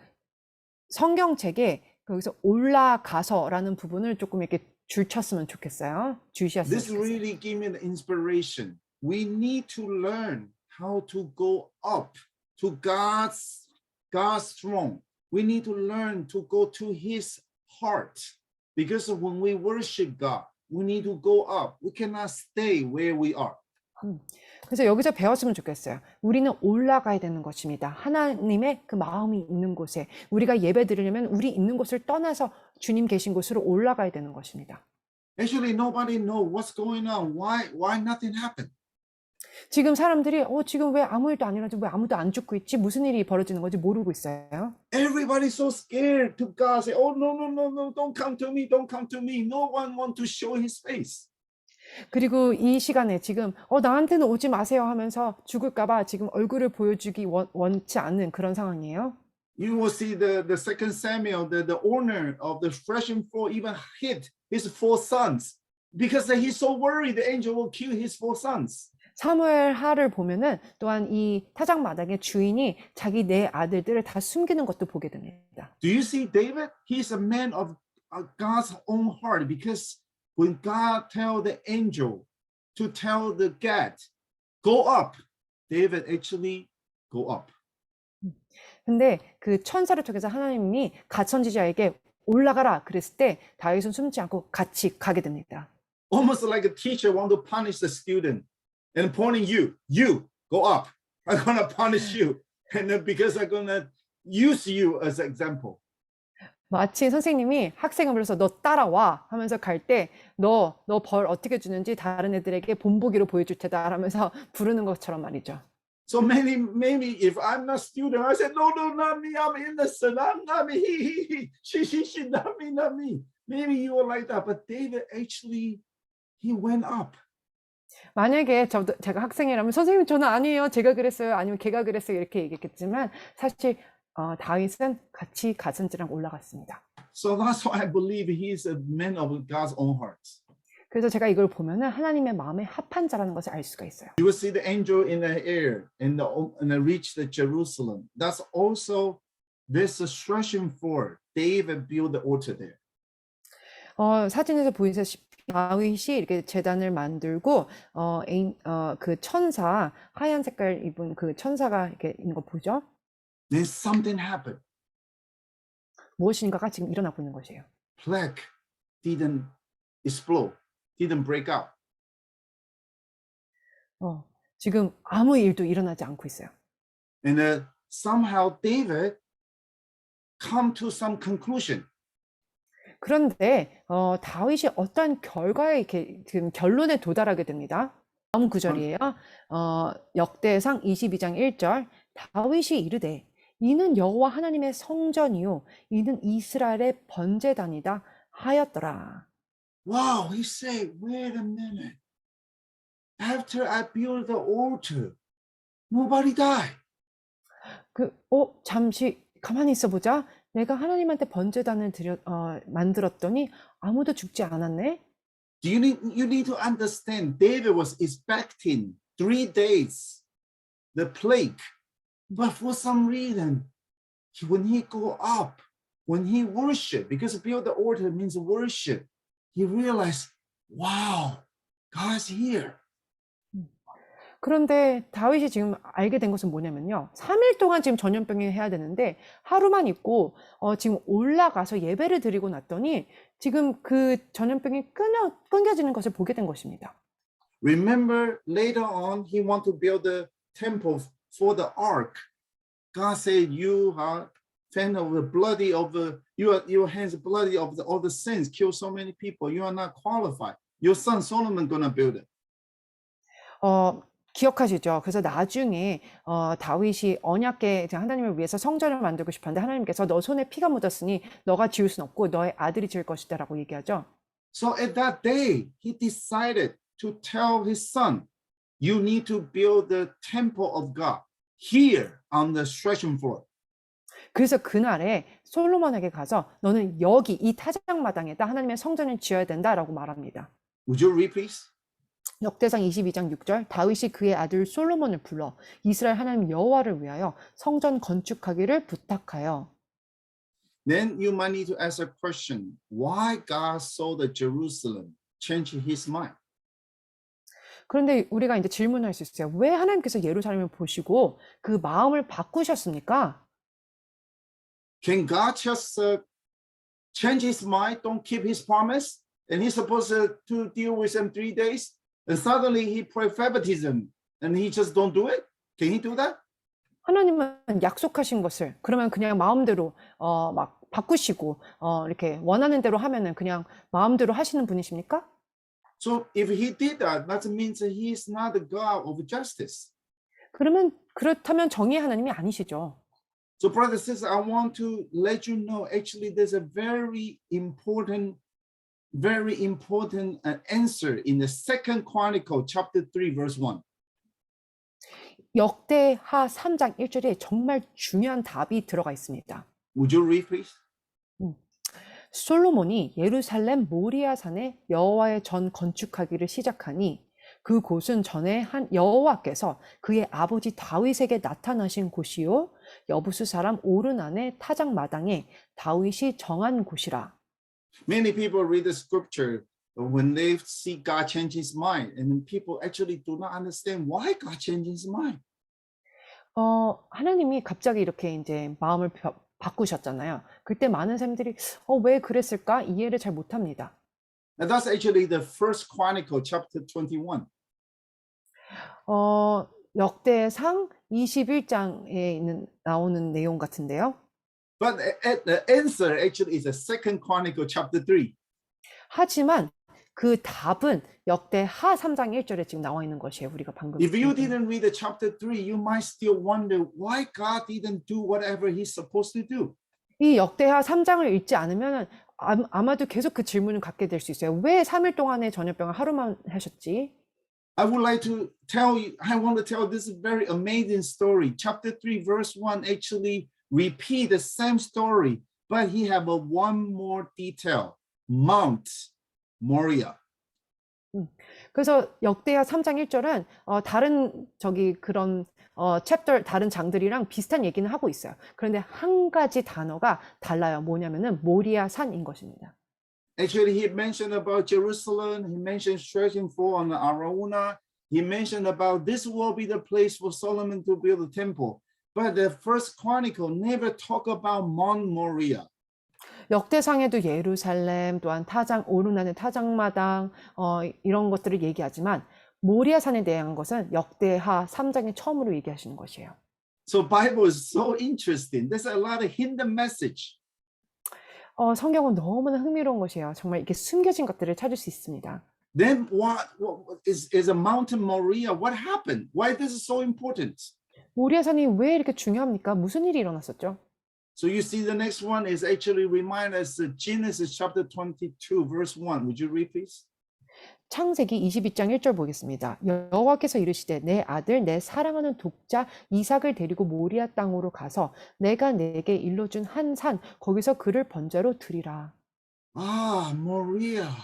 Speaker 2: 성경책에 거기서 올라가서라는 부분을 조금 이렇게 줄쳤으면 좋겠어요. 주시했으면
Speaker 3: This
Speaker 2: 좋겠어요.
Speaker 3: really gave me the inspiration. We need to learn how to go up to God's throne. We need to learn to go to his heart. Because when we worship God, we need to go up. We cannot stay where we are.
Speaker 2: 그래서 여기서 배웠으면 좋겠어요. 우리는 올라가야 되는 것입니다. 하나님의 그 마음이 있는 곳에 우리가 예배 드리려면 우리 있는 곳을 떠나서 주님 계신 곳으로 올라가야 되는 것입니다.
Speaker 3: Actually, nobody knows what's going on. Why nothing happened?
Speaker 2: 지금 사람들이 지금 왜 아무 일도 안 일어나지? 왜 아무도 안 죽고 있지? 무슨 일이 벌어지는 건지 모르고 있어요.
Speaker 3: Everybody's so scared to God. Say, oh, no, don't come to me. Don't come to me. No one wants to show his face.
Speaker 2: 그리고 이 시간에 지금 나한테는 오지 마세요 하면서 죽을까봐 지금 얼굴을 보여주기 원치 않는 그런 상황이에요.
Speaker 3: You will see the second Samuel, the owner of the threshing floor even hit his 4 sons because he's so worried the angel will kill his 4 sons.
Speaker 2: 사무엘하를 보면은 또한 이 타작 마당의 주인이 자기 4 아들들을 다 숨기는 것도 보게 됩니다.
Speaker 3: Do you see David? He's a man of God's own heart because when God tell the angel to tell the Gad, go up, David actually go up.
Speaker 2: 근데 그 천사를 통해서 하나님이 갓 선지자에게 올라가라 그랬을 때 다윗은 숨지 않고 같이 가게 됩니다.
Speaker 3: Almost like a teacher want to punish the student and pointing you go up. I'm gonna punish you, and then because I'm gonna use you as an example.
Speaker 2: 마치 선생님이 학생을 불러서 너 따라와 하면서 갈 때 너 벌 어떻게 주는지 다른 애들에게 본보기로 보여줄 테다 하면서 부르는 것처럼 말이죠.
Speaker 3: So maybe if I'm not student, I said, no, not me. I'm innocent. I'm not me. He, she, not me. Maybe you were like that, but David actually he went up.
Speaker 2: 만약에 제가 학생이라면 선생님 저는 아니에요. 제가 그랬어요. 아니면 걔가 그랬어요. 이렇게 얘기했겠지만 사실 다윗은 같이 갓 선지자랑 올라갔습니다.
Speaker 3: So that's why I believe he's a man of God's own heart.
Speaker 2: 그래서 제가 이걸 보면은 하나님의 마음에 합한 자라는 것을 알 수가 있어요.
Speaker 3: You will see the angel in the air and reach the Jerusalem. That's also this threshing floor. David built the altar there.
Speaker 2: 사진에서 보이시다시피 다윗이 이렇게 제단을 만들고 그 천사 하얀 색깔 입은 그 천사가 이렇게 있는 거 보죠?
Speaker 3: Then something happened.
Speaker 2: 무엇인가가 지금 일어나고 있는 것이에요.
Speaker 3: Plague didn't explode, didn't break out.
Speaker 2: 지금 아무 일도 일어나지 않고 있어요.
Speaker 3: And somehow David come to some conclusion.
Speaker 2: 그런데 다윗이 어떤 결과에 이렇게 지금 결론에 도달하게 됩니다. 다음 구절이에요. 역대상 22장 1절. 다윗이 이르되 이는 여호와 하나님의 성전이요 이는 이스라엘의 번제단이다 하였더라.
Speaker 3: Wow, he said, wait a minute. After I build the altar, nobody died.
Speaker 2: 잠시 가만히 있어 보자. 내가 하나님한테 번제단을 만들었더니 아무도 죽지 않았네.
Speaker 3: You need to understand, David was expecting 3 days, the plague. But for some reason, when he go up, when he worship, because build the altar means worship, he realized, wow, God's here.
Speaker 2: 그런데 다윗이 지금 알게 된 것은 뭐냐면요. 3일 동안 지금 전염병이 해야 되는데 하루만 있고 지금 올라가서 예배를 드리고 났더니 지금 그 전염병이 끊겨지는 것을 보게 된 것입니다.
Speaker 3: Remember later on, he want to build the temple for the ark. God said, you are fan of the bloody of the, your hands bloody of all the sins, kill so many people. You are not qualified. Your son Solomon gonna build it.
Speaker 2: 기억하시죠? 그래서 나중에 다윗이 언약궤 하나님을 위해서 성전을 만들고 싶었는데 하나님께서 너 손에 피가 묻었으니 너가 지을 순 없고 너의 아들이 지을 것이다 라고 얘기하죠.
Speaker 3: So at that day, he decided to tell his son, you need to build the temple of God here on the threshing floor.
Speaker 2: 그래서 그날에 솔로몬에게 가서 너는 여기 이 타작마당에다 하나님의 성전을 지어야 된다라고 말합니다.
Speaker 3: Would you read, please?
Speaker 2: 역대상 22장 6절. 다윗이 그의 아들 솔로몬을 불러 이스라엘 하나님 여호와를 위하여 성전 건축하기를 부탁하여.
Speaker 3: Then you might need to ask a question. Why God saw the Jerusalem change his mind?
Speaker 2: 그런데 우리가 이제 질문할 수 있어요. 왜 하나님께서 예루살렘을 보시고 그 마음을 바꾸셨습니까?
Speaker 3: Can God just change his mind, don't keep his promise? And he's supposed to deal with them 3 days? And suddenly he pray favoritism and he just don't do it? Can he do that?
Speaker 2: 하나님은 약속하신 것을 그러면 그냥 마음대로 막 바꾸시고 이렇게 원하는 대로 하면은 그냥 마음대로 하시는 분이십니까?
Speaker 3: So if he did that, that means that he is not the God of justice.
Speaker 2: 그렇다면 정의의 하나님이 아니시죠.
Speaker 3: So brothers and sisters, I want to let you know, actually there's a very important answer in the Second Chronicle chapter 3 verse 1.
Speaker 2: 역대하 3장 1절에 정말 중요한 답이 들어가 있습니다.
Speaker 3: Would you read, please?
Speaker 2: 솔로몬이 예루살렘 모리아산에 여호와의 전 건축하기를 시작하니 그곳은 전에 한 여호와께서 그의 아버지 다윗에게 나타나신 곳이요 여부수 사람 오르난의 타작 마당에 다윗이 정한 곳이라.
Speaker 3: Many people read the scripture when they see God change his mind, and people actually do not understand why God changed his mind.
Speaker 2: 하나님이 갑자기 이렇게 이제 마음을 바꾸셨잖아요. 그때 많은 사람들이 왜 그랬을까? 이해를 잘 못합니다.
Speaker 3: And that's actually the First Chronicle chapter 21.
Speaker 2: 역대상 21장에 나오는 내용 같은데요.
Speaker 3: But the answer actually is the Second Chronicle chapter 3.
Speaker 2: 하지만 그 답은 역대하 3장 1절에 지금 나와 있는 것이에요. 우리가 방금.
Speaker 3: If you didn't read the chapter 3, you might still wonder why God didn't do whatever he's supposed to do.
Speaker 2: 이 역대하 3장을 읽지 않으면 아마도 계속 그 질문을 갖게 될 수 있어요. 왜 3일 동안의 전염병을 하루만 하셨지?
Speaker 3: I would like to tell you, I want to tell this very amazing story. Chapter 3, verse 1 actually repeat the same story, but he have one more detail. Mount Moriah.
Speaker 2: 그래서 역대하 3장 1절은 다른 그런 챕터 다른 장들이랑 비슷한 얘기는 하고 있어요. 그런데 한 가지 단어가 달라요. 뭐냐면은 모리아 산인 것입니다.
Speaker 3: Actually, he mentioned about Jerusalem. He mentioned stretching floor on the Araunah. He mentioned about this will be the place for Solomon to build a temple. But the First Chronicle never talk about Mount Moriah.
Speaker 2: 역대상에도 예루살렘 또한 타작 오르나는 타작마당 이런 것들을 얘기하지만 모리아산에 대한 것은 역대하 3장에 처음으로 얘기하시는 것이에요.
Speaker 3: So Bible is so interesting. There's a lot of hidden message.
Speaker 2: 성경은 너무나 흥미로운 것이에요. 정말 이렇게 숨겨진 것들을 찾을 수 있습니다.
Speaker 3: Then what is a mountain Moriah? What happened? Why this is so important?
Speaker 2: 모리아 산이 왜 이렇게 중요합니까? 무슨 일이 일어났었죠?
Speaker 3: So you see the next one is actually remind us Genesis chapter 22 verse 1. Would you read please?
Speaker 2: 창세기 22장 1절 보겠습니다. 여호와께서 이르시되 내 아들 내 사랑하는 독자 이삭을 데리고 모리아 땅으로 가서 내가 내게 일러준 한 산 거기서 그를 번제로 드리라.
Speaker 3: Ah, Moriah.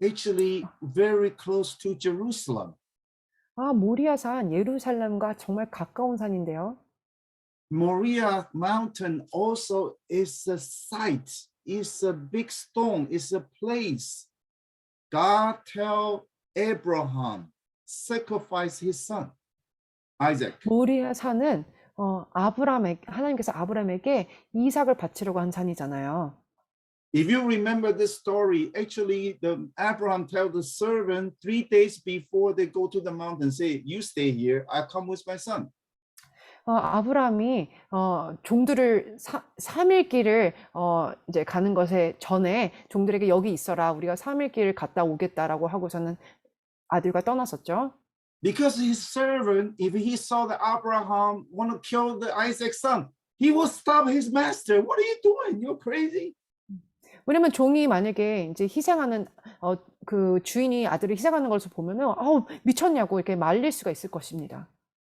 Speaker 3: Actually very close to Jerusalem.
Speaker 2: 모리아 산 예루살렘과 정말 가까운 산인데요.
Speaker 3: Moriah mountain also is a site, is a big stone, is a place. God tell Abraham sacrifice his son, Isaac.
Speaker 2: 모리아 산은 하나님께서 아브라함에게 이삭을 바치려고 한 산이잖아요.
Speaker 3: If you remember this story, actually the Abraham tell the servant 3 days before they go to the mountain, say, you stay here, I come with my son.
Speaker 2: 아브라함이 종들을 3일 길을 이제 가는 것에 전에 종들에게 여기 있어라. 우리가 3일 길을 갔다 오겠다라고 하고서는 아들과 떠났었죠.
Speaker 3: Because his servant, if he saw that Abraham want to kill the Isaac's son, he will stop his master. What are you doing? You're crazy.
Speaker 2: 왜냐면 종이 만약에 이제 희생하는 그 주인이 아들을 희생하는 것을 보면은 미쳤냐고 이렇게 말릴 수가 있을 것입니다.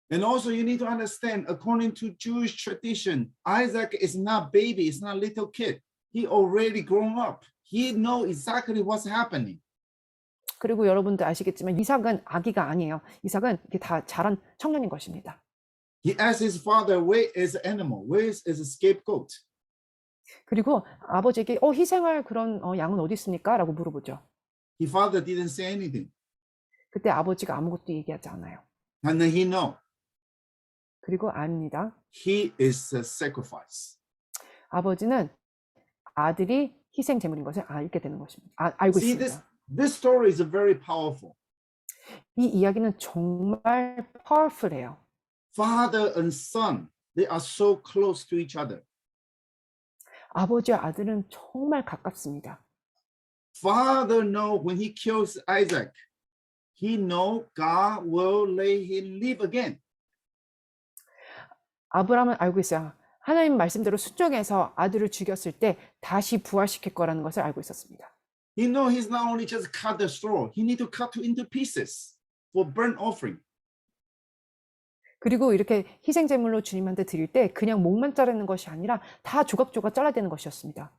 Speaker 3: And also you need to understand, according to Jewish tradition, Isaac is not baby, it's not little kid. He already grown up. He know exactly what's happening.
Speaker 2: 그리고 여러분들 아시겠지만 이삭은 아기가 아니에요. 이삭은 이게 다 자란 청년인 것입니다.
Speaker 3: He asked his father, where is the animal? Where is a scapegoat?
Speaker 2: 그리고 아버지에게 희생할 그런 양은 어디 있습니까? 라고 물어보죠.
Speaker 3: His father didn't say anything.
Speaker 2: 그때 아버지가 아무것도 얘기하지 않아요.
Speaker 3: And then he know.
Speaker 2: 그리고 압니다.
Speaker 3: He is a sacrifice.
Speaker 2: 아버지는 아들이 희생 제물인 것을 알게 되는 것입니다. 알고
Speaker 3: See,
Speaker 2: 있습니다.
Speaker 3: this story is very powerful.
Speaker 2: 이 이야기는 정말 powerful해요.
Speaker 3: Father and son, they are so close to each other.
Speaker 2: 아버지와 아들은 정말 가깝습니다.
Speaker 3: Father know when he kills Isaac, he know God will let him live again.
Speaker 2: 아브라함은 알고 있어요. 하나님 말씀대로 순종해서 아들을 죽였을 때 다시 부활시킬 거라는 것을 알고 있었습니다.
Speaker 3: He know he's not only just cut the straw, he need to cut it into pieces for burnt offering.
Speaker 2: 그리고 이렇게 희생 제물로 주님한테 드릴 때 그냥 목만 자르는 것이 아니라 다 조각조각 잘라야 되는 것이었습니다.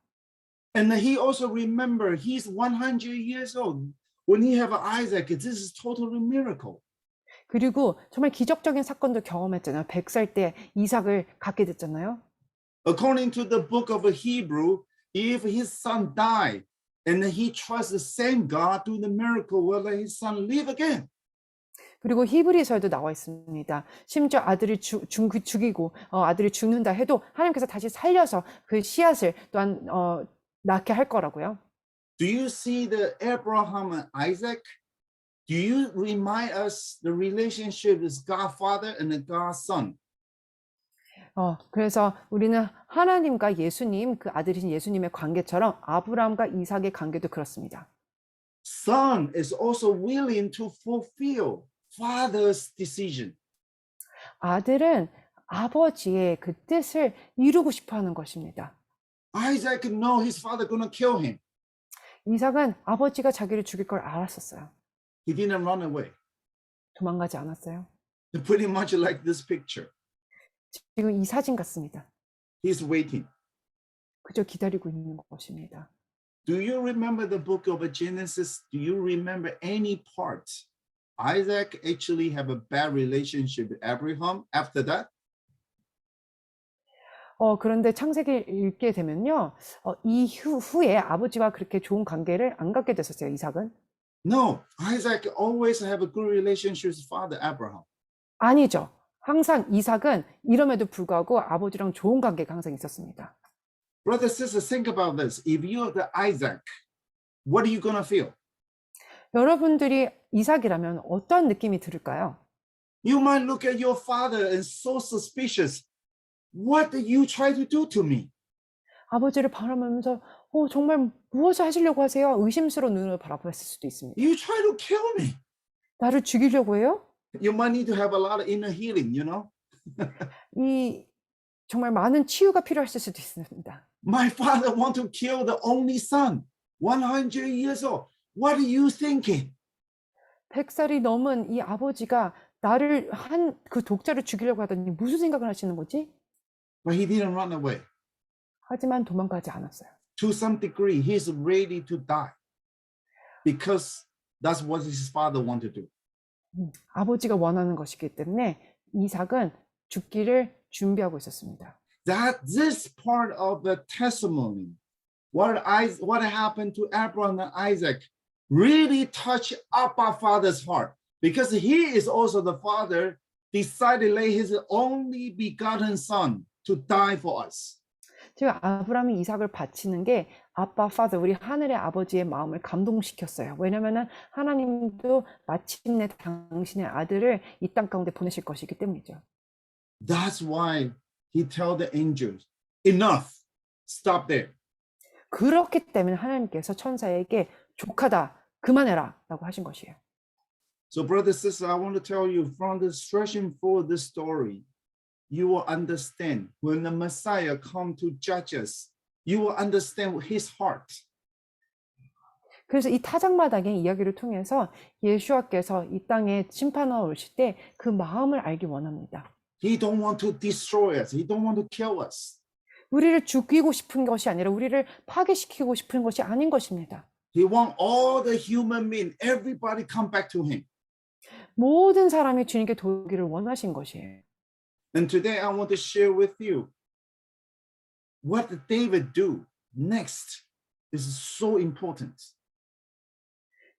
Speaker 3: And he also remember he's 100 years old. When he have Isaac, this is totally miracle.
Speaker 2: 그리고 정말 기적적인 사건도 경험했잖아요. 100살 때 이삭을 갖게 됐잖아요.
Speaker 3: According to the book of Hebrew, if his son died and he trusts the same God to the miracle, will let his son live again.
Speaker 2: 그리고 히브리서에도 나와 있습니다. 심지어 아들을 죽이고 아들이 죽는다 해도 하나님께서 다시 살려서 그 씨앗을 또한 낳게 할 거라고요.
Speaker 3: Do you see the Abraham and Isaac? Do you remind us the relationship is God Father and the God Son?
Speaker 2: 그래서 우리는 하나님과 예수님, 그 아들이신 예수님의 관계처럼 아브라함과 이삭의 관계도 그렇습니다.
Speaker 3: Son is also willing to fulfill Father's decision.
Speaker 2: 아들은 아버지의 그 뜻을 이루고 싶어 하는 것입니다.
Speaker 3: Isaac know his father gonna kill him.
Speaker 2: 이삭은 아버지가 자기를 죽일 걸 알았었어요.
Speaker 3: He didn't run away.
Speaker 2: 도망가지 않았어요.
Speaker 3: Pretty much like this picture.
Speaker 2: 지금 이 사진 같습니다.
Speaker 3: He's waiting.
Speaker 2: 그저 기다리고 있는 것입니다.
Speaker 3: Do you remember the book of Genesis? Do you remember any part? Isaac actually have a bad relationship with Abraham after that?
Speaker 2: 그런데 창세기 읽게 되면요. 이 후에 아버지와 그렇게 좋은 관계를 안 갖게 됐었어요, 이삭은.
Speaker 3: No, Isaac always have a good relationship with father Abraham.
Speaker 2: 아니죠. 항상 이삭은 이럼에도 불구하고 아버지랑 좋은 관계가 항상 있었습니다.
Speaker 3: Brothers, sisters, think about this. If you're the Isaac, what are you gonna feel?
Speaker 2: 여러분들이 이삭이라면 어떤 느낌이 들을까요?
Speaker 3: You might look at your father and so suspicious. What did you try to do to me?
Speaker 2: 아버지를 바라보면서 정말 무엇을 하시려고 하세요? 의심스러운 눈으로 바라봤을 수도 있습니다.
Speaker 3: You try to kill me.
Speaker 2: 나를 죽이려고 해요?
Speaker 3: You might need to have a lot of inner healing, you know.
Speaker 2: 이 정말 많은 치유가 필요하실 수도 있습니다.
Speaker 3: My father want to kill the only son, 100 years old. What are you thinking?
Speaker 2: 100살이 넘은 이 아버지가 나를 한 그 독자를 죽이려고 하더니 무슨 생각을 하시는 거지?
Speaker 3: But he didn't run away.
Speaker 2: 하지만 도망가지 않았어요.
Speaker 3: To some degree, he's ready to die because that's what his father wanted to do.
Speaker 2: 아버지가 원하는 것이기 때문에 이삭은 죽기를 준비하고 있었습니다.
Speaker 3: That this part of the testimony, what happened to Abraham and Isaac, really touched Abba Father's heart because he is also the father. Decided to lay his only begotten son to die for us.
Speaker 2: 지금 아브라함이 이삭을 바치는 게 아빠 파더 우리 하늘의 아버지의 마음을 감동시켰어요. 왜냐면은 하나님도 마침내 당신의 아들을 이 땅 가운데 보내실 것이기 때문이죠.
Speaker 3: That's why he tell the angels, enough, stop there.
Speaker 2: 그렇기 때문에 하나님께서 천사에게 족하다, 그만해라 라고 하신 것이에요.
Speaker 3: So brothers and sisters, I want to tell you from the stretching forward this story, you will understand when the Messiah come to judge us, you will understand his heart.
Speaker 2: 그래서 이 타작마당의 이야기를 통해서 예수와께서 이 땅에 심판하러 오실 때 그 마음을 알기 원합니다.
Speaker 3: He don't want to destroy us. He don't want to kill us.
Speaker 2: 우리를 죽이고 싶은 것이 아니라 우리를 파괴시키고 싶은 것이 아닌 것입니다.
Speaker 3: He want all the human beings, everybody come back to him.
Speaker 2: 모든 사람이 주님께 돌기를 원하신 것이에요.
Speaker 3: And today I want to share with you what did David do next. This is so important.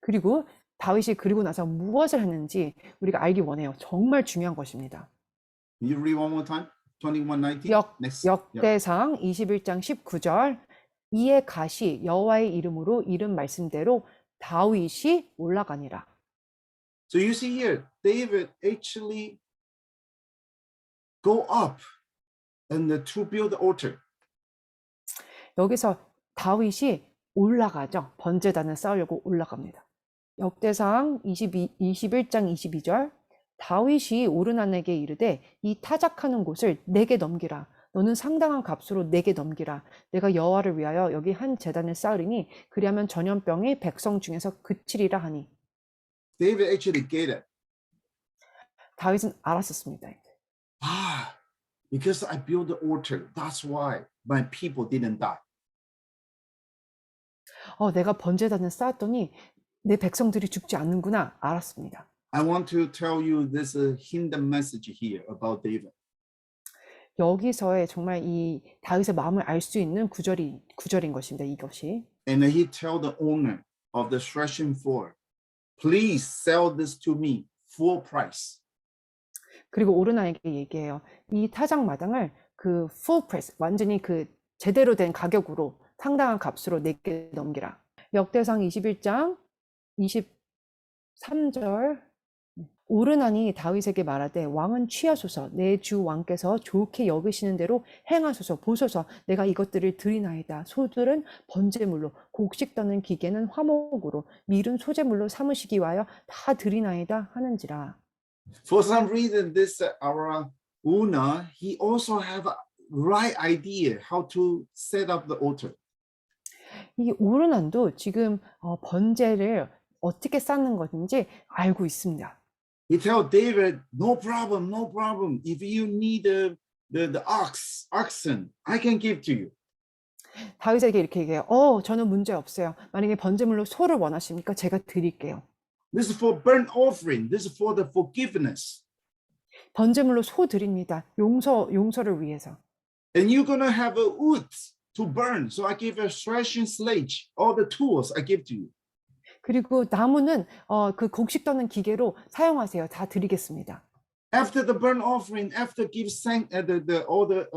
Speaker 2: 그리고 다윗이 그리고 나서 무엇을 했는지 우리가 알기 원해요. 정말 중요한 것입니다.
Speaker 3: You read one more time. 21:19. Next.
Speaker 2: 역대상 21장 19절 이에 갓이 여호와의 이름으로 이른 말씀대로 다윗이 올라가니라.
Speaker 3: So you see here, David actually go up and to build the altar.
Speaker 2: 여기서 다윗이 올라가죠. 번제단을 쌓으려고 올라갑니다. 역대상 21장 22절 다윗이 오르난에게 이르되 이 타작하는 곳을 내게 넘기라. 너는 상당한 값으로 내게 넘기라. 내가 여호와를 위하여 여기 한 제단을 쌓으리니 그리하면 전염병이 백성 중에서 그치리라 하니.
Speaker 3: David actually get it.
Speaker 2: 다윗은 알았었습니다.
Speaker 3: Because I built the altar, that's why my people didn't die.
Speaker 2: 내가 번제단을 쌓았더니 내 백성들이 죽지 않는구나 알았습니다.
Speaker 3: I want to tell you this hidden message here about David.
Speaker 2: 여기서의 정말 이 다윗의 마음을 알 수 있는 구절인 것입니다. 이것이.
Speaker 3: And he tell the owner of the threshing floor, please sell this to me full price.
Speaker 2: 그리고 오르나에게 얘기해요. 이 타작마당을 그 full price, 완전히 그 제대로 된 가격으로 상당한 값으로 내게 넘기라. 역대상 21장 23절 오르나니 다윗에게 말하되 왕은 취하소서 내 주 왕께서 좋게 여기시는 대로 행하소서 보소서 내가 이것들을 드리나이다. 소들은 번제물로 곡식 떠는 기계는 화목으로 밀은 소제물로 삼으시기 위하여 다 드리나이다 하는지라.
Speaker 3: For some reason, this our owner, he also have a right idea how to set up the altar.
Speaker 2: 이 오르난도 지금 번제를 어떻게 쌓는 것인지 알고 있습니다.
Speaker 3: He tell David, no problem, no problem. If you need the oxen, I can give to you.
Speaker 2: 다윗에게 이렇게 얘기해요. 저는 문제 없어요. 만약에 번제물로 소를 원하십니까? 제가 드릴게요.
Speaker 3: This is for burnt offering. This is for the forgiveness.
Speaker 2: 번제물로 소 드립니다. 용서를 위해서.
Speaker 3: And you're gonna have a wood to burn. So I give a threshing sledge. All the tools I give to you.
Speaker 2: 그리고 나무는 그 곡식 떠는 기계로 사용하세요. 다 드리겠습니다.
Speaker 3: After the burnt offering, after give all the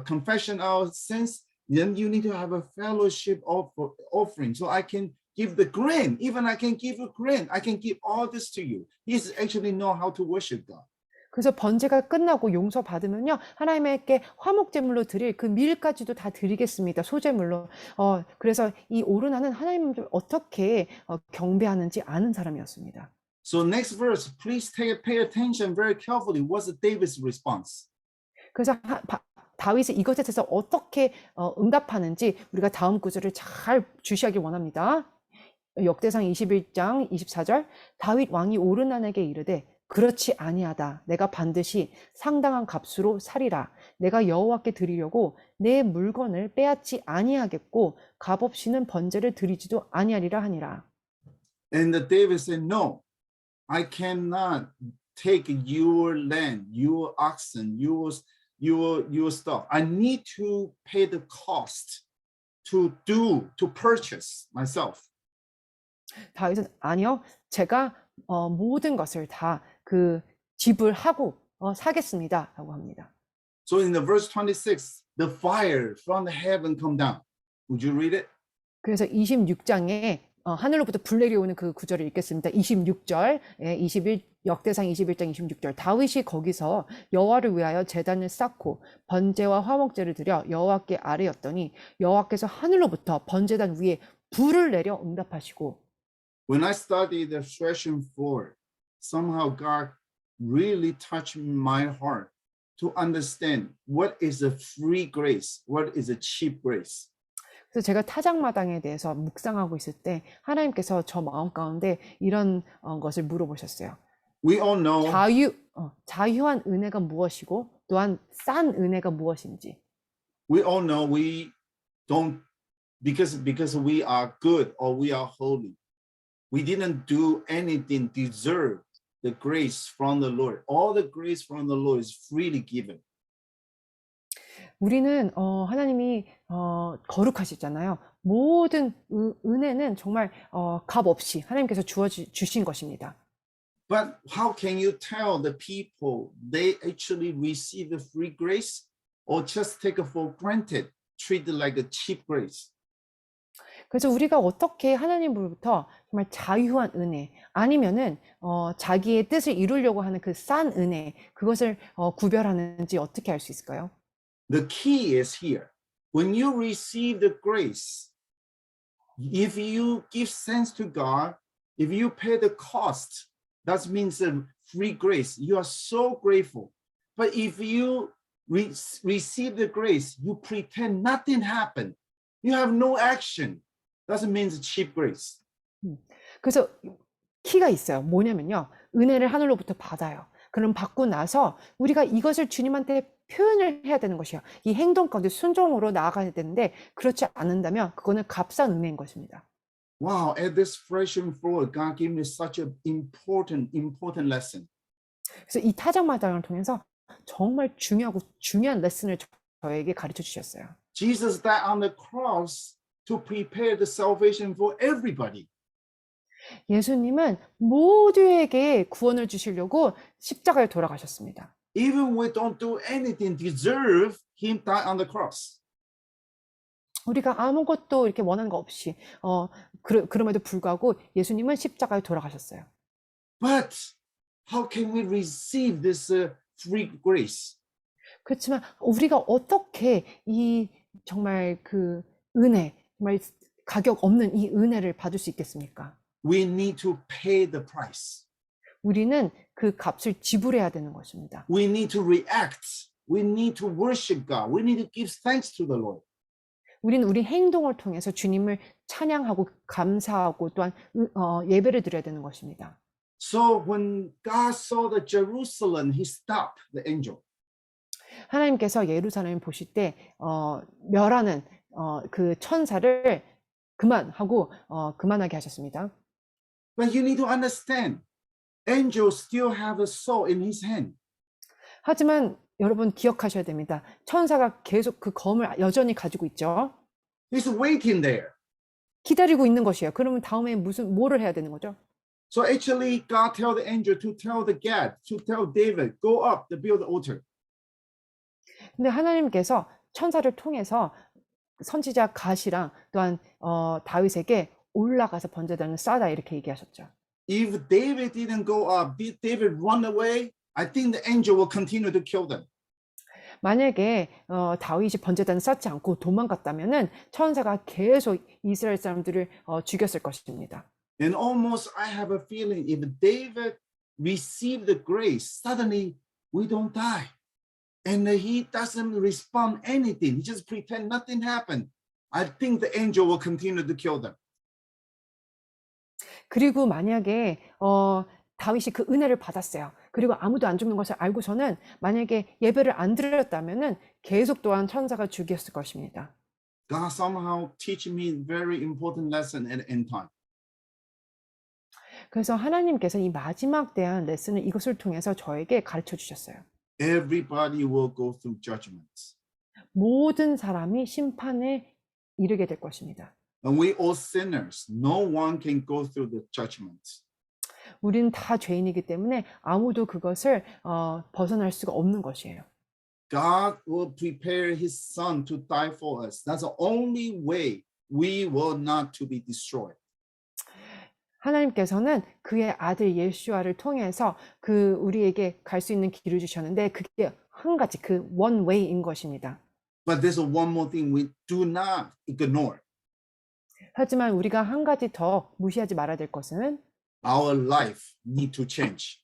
Speaker 3: confession of sins, then you need to have a fellowship offering. So I can give the grain. Even I can give you grain. I can give all this to you. He's actually know how to worship God.
Speaker 2: 그래서 번제가 끝나고 용서받으면요, 하나님께 화목제물로 드릴 그 밀까지도 다 드리겠습니다. 소제물로. 그래서 이 오르나는 하나님을 어떻게 경배하는지 아는 사람이었습니다.
Speaker 3: So next verse, please pay attention very carefully. What's David's response?
Speaker 2: 그래서 다윗이 이것에 대해서 어떻게 응답하는지 우리가 다음 구절을 잘 주시하길 원합니다. 역대상 21장 24절, 다윗 왕이 오르난에게 이르되 그렇지 아니하다. 내가 반드시 상당한 값으로 사리라. 내가 여호와께 드리려고 내 물건을 빼앗지 아니하겠고 값없이는 번제를 드리지도 아니하리라 하니라.
Speaker 3: And David said, no, I cannot take your land, your oxen, your stuff. I need to pay the cost to purchase myself.
Speaker 2: 다윗은 아니요, 제가 모든 것을 다 그 지불하고 사겠습니다라고 합니다.
Speaker 3: So in the verse 26, the fire from the heaven come down. Would you read it?
Speaker 2: 그래서 26장에 하늘로부터 불 내려오는 그 구절을 읽겠습니다. 26절, 21 역대상 21장 26절. 다윗이 거기서 여호와를 위하여 제단을 쌓고 번제와 화목제를 드려 여호와께 아뢰었더니 여호와께서 하늘로부터 번제단 위에 불을 내려 응답하시고.
Speaker 3: When I studied the threshing floor, somehow God really touched my heart to understand what is a free grace, what is a cheap grace.
Speaker 2: 그래서 제가 타작마당에 대해서 묵상하고 있을 때 하나님께서 저 마음 가운데 이런 것을 물어보셨어요.
Speaker 3: We all know
Speaker 2: 자유한 은혜가 무엇이고 또한 싼 은혜가 무엇인지.
Speaker 3: we all know we don't because we are good or we are holy. We didn't do anything deserve the grace from the Lord. All the grace from the Lord is freely given.
Speaker 2: 우리는 하나님이 거룩하시잖아요. 모든 은혜는 정말 값 없이 하나님께서 주신 것입니다.
Speaker 3: But how can you tell the people they actually receive the free grace or just take it for granted, treat it like a cheap grace?
Speaker 2: 그래서 우리가 어떻게 하나님으로부터 정말 자유한 은혜 아니면은 자기의 뜻을 이루려고 하는 그 싼 은혜 그것을 구별하는지 어떻게 알 수 있을까요?
Speaker 3: The key is here. When you receive the grace, if you give thanks to God, if you pay the cost, that means a free grace. You are so grateful. But if you receive the grace, you pretend nothing happened. You have no action. That means cheap grace.
Speaker 2: 그래서 키가 있어요. 뭐냐면요. 은혜를 하늘로부터 받아요. 그럼 받고 나서 우리가 이것을 주님한테 표현을 해야 되는 것이에요. 이 행동 가운데 순종으로 나아가야 되는데 그렇지 않는다면 그거는 값싼 은혜인 것입니다.
Speaker 3: Wow, at this threshing floor, God gave me such an important lesson.
Speaker 2: 그래서 이 타작마당을 통해서 정말 중요한 레슨을 저에게 가르쳐 주셨어요.
Speaker 3: Jesus died on the cross to prepare the salvation for everybody.
Speaker 2: 예수님은 모두에게 구원을 주시려고 십자가에 돌아가셨습니다.
Speaker 3: Even we don't do anything deserve him die on the cross.
Speaker 2: 우리가 아무것도 이렇게 원하는 거 없이 그럼에도 불구하고 예수님은 십자가에 돌아가셨어요.
Speaker 3: But how can we receive this free grace?
Speaker 2: 그렇지만 우리가 어떻게 이 정말 그 은혜, 정말 가격 없는 이 은혜를 받을 수 있겠습니까?
Speaker 3: We need to pay the price.
Speaker 2: 우리는 그 값을 지불해야 되는 것입니다.
Speaker 3: We need to react. We need to worship God. We need to give thanks to the Lord.
Speaker 2: 우리는 우리 행동을 통해서 주님을 찬양하고 감사하고 또한 예배를 드려야 되는 것입니다.
Speaker 3: So when God saw the Jerusalem, he stopped the angel.
Speaker 2: 하나님께서 예루살렘을 보실 때 멸하는 그 천사를 그만하고 그만하게 하셨습니다.
Speaker 3: But you need to understand, angels still have a sword in his hand.
Speaker 2: 하지만 여러분 기억하셔야 됩니다. 천사가 계속 그 검을 여전히 가지고 있죠.
Speaker 3: He's waiting there.
Speaker 2: 기다리고 있는 것이에요. 그러면 다음에 뭐를 해야 되는 거죠?
Speaker 3: So actually, God tell the angel to tell the Gad, to tell David, go up to build the altar.
Speaker 2: 근데 하나님께서 천사를 통해서 선지자 갓이랑 또한 다윗에게 올라가서 번제단을 싸다 이렇게 얘기하셨죠.
Speaker 3: If David didn't go up, did David run away? I think the angel will continue to kill them.
Speaker 2: 만약에 다윗이 번제단을 쌓지 않고 도망갔다면은 천사가 계속 이스라엘 사람들을 죽였을 것입니다.
Speaker 3: And almost I have a feeling if David received the grace, suddenly we don't die. And he doesn't respond anything. He just pretend nothing happened. I think the angel will continue to kill them.
Speaker 2: 그리고 만약에 다윗이 그 은혜를 받았어요. 그리고 아무도 안 죽는 것을 알고서는 만약에 예배를 안 드렸다면은 계속 또한 천사가 죽였을 것입니다.
Speaker 3: God somehow teach me very important lesson at end time.
Speaker 2: 그래서 하나님께서 이 마지막 대한 레슨을 이것을 통해서 저에게 가르쳐 주셨어요.
Speaker 3: Everybody will go through judgments.
Speaker 2: 모든 사람이 심판에 이르게 될 것입니다.
Speaker 3: And we all sinners. No one can go through the judgments.
Speaker 2: 우리는 다 죄인이기 때문에 아무도 그것을 벗어날 수가 없는 것이에요.
Speaker 3: God will prepare his son to die for us. That's the only way we will not to be destroyed.
Speaker 2: 하나님께서는 그의 아들 예수아를 통해서 그 우리에게 갈 수 있는 길을 주셨는데 그게 한 가지 그 one way인 것입니다.
Speaker 3: But there's one more thing we do not ignore.
Speaker 2: 하지만 우리가 한 가지 더 무시하지 말아야 될 것은
Speaker 3: Our life need to change.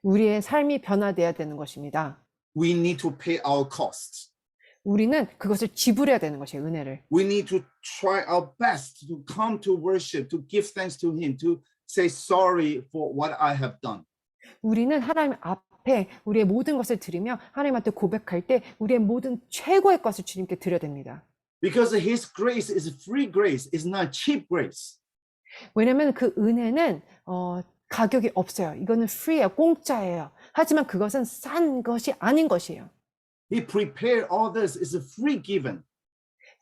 Speaker 2: 우리의 삶이 변화돼야 되는 것입니다.
Speaker 3: We need to pay our costs.
Speaker 2: 우리는 그것을 지불해야 되는 것이에요, 은혜를.
Speaker 3: We need to try our best to come to worship, to give thanks to him, to say sorry for what I have done.
Speaker 2: 우리는 하나님 앞에 우리의 모든 것을 드리며 하나님한테 고백할 때 우리의 모든 최고의 것을 주님께 드려야 됩니다.
Speaker 3: Because his grace is free grace, it's not cheap grace.
Speaker 2: 왜냐하면 그 은혜는 가격이 없어요. 이거는 free예요, 공짜예요. 하지만 그것은 싼 것이 아닌 것이에요.
Speaker 3: He prepared all this, it's a free given.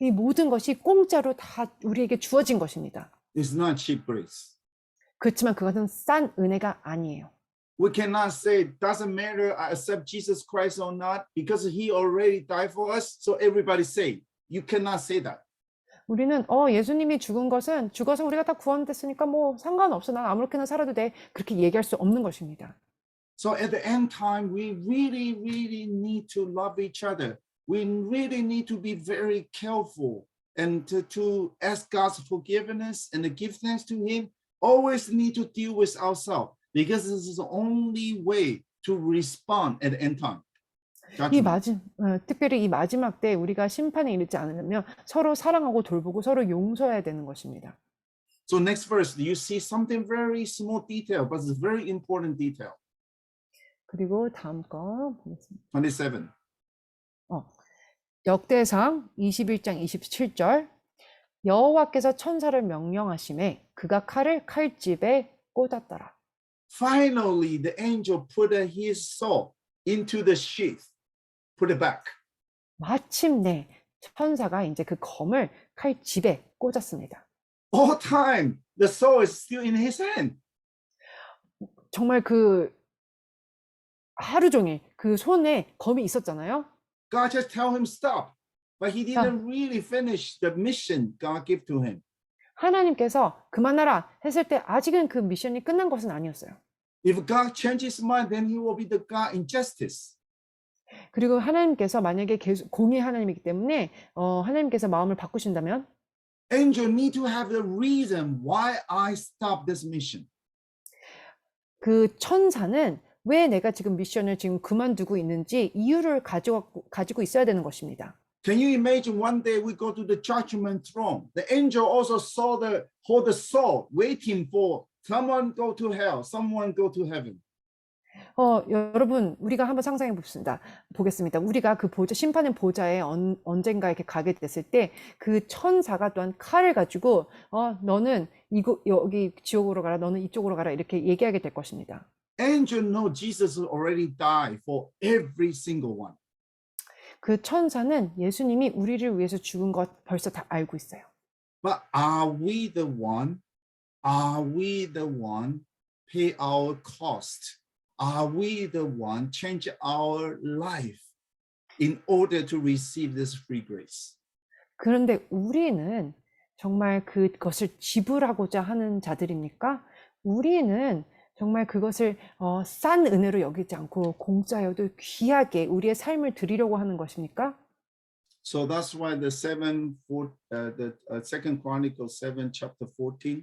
Speaker 2: 이 모든 것이 공짜로 다 우리에게 주어진 것입니다.
Speaker 3: It's not cheap grace.
Speaker 2: 그렇지만 그것은 싼 은혜가 아니에요.
Speaker 3: We cannot say, doesn't matter, I accept Jesus Christ or not, because he already died for us, so everybody say. You cannot say that.
Speaker 2: 우리는 예수님이 죽은 것은 죽어서 우리가 다 구원됐으니까 뭐 상관없어. 난 아무렇게나 살아도 돼. 그렇게 얘기할 수 없는 것입니다.
Speaker 3: So at the end time, we really, really need to love each other. We really need to be very careful and to ask God's forgiveness and to give thanks to him. Always need to deal with ourselves because this is the only way to respond at the end time.
Speaker 2: 특별히 이 마지막 때 우리가 심판에 이르지 않으면 서로 사랑하고 돌보고 서로 용서해야 되는 것입니다.
Speaker 3: So next verse, you see something very small detail, but it's very important detail.
Speaker 2: 그리고 다음 거 보겠습니다.
Speaker 3: 27.
Speaker 2: 역대상 21장 27절 여호와께서 천사를 명령하심에 그가 칼을 칼집에 꽂았더라.
Speaker 3: Finally, the angel put his sword into the sheath. Put it back.
Speaker 2: 마침내 천사가 이제 그 검을 칼집에 꽂았습니다.
Speaker 3: All time, the sword is still in his hand.
Speaker 2: 정말 그 하루 종일 그 손에 검이 있었잖아요.
Speaker 3: God just tell him stop, but he didn't really finish the mission God gave to him.
Speaker 2: 하나님께서 그만하라 했을 때 아직은 그 미션이 끝난 것은 아니었어요.
Speaker 3: If God changes his mind, then he will be the God in justice.
Speaker 2: 그리고 하나님께서 만약에 계속 공의 하나님이기 때문에 하나님께서 마음을 바꾸신다면
Speaker 3: Angel need to have the reason why I stop this mission.
Speaker 2: 그 천사는 왜 내가 지금 미션을 지금 그만두고 있는지 이유를 가지고 있어야 되는 것입니다.
Speaker 3: Can you imagine one day we go to the judgment throne? The angel also hold the sword, waiting for someone go to hell, someone go to heaven.
Speaker 2: 여러분 우리가 한번 상상해 보겠습니다. 우리가 그 심판의 보좌에 언젠가 이렇게 가게 됐을 때 그 천사가 또한 칼을 가지고 너는 여기 지옥으로 가라, 너는 이쪽으로 가라 이렇게 얘기하게 될 것입니다.
Speaker 3: Angel know Jesus already died for every single one.
Speaker 2: 그 천사는 예수님이 우리를 위해서 죽은 것 벌써 다 알고 있어요.
Speaker 3: But are we the one? Are we the one pay our cost? Are we the one change our life in order to receive this free grace?
Speaker 2: 그런데 우리는 정말 그것을 지불하고자 하는 자들입니까? 우리는 정말 그것을 싼 은혜로 여기지 않고 공짜여도 귀하게 우리의 삶을 드리려고 하는 것입니까?
Speaker 3: So that's why the Second Chronicles 7, chapter 14.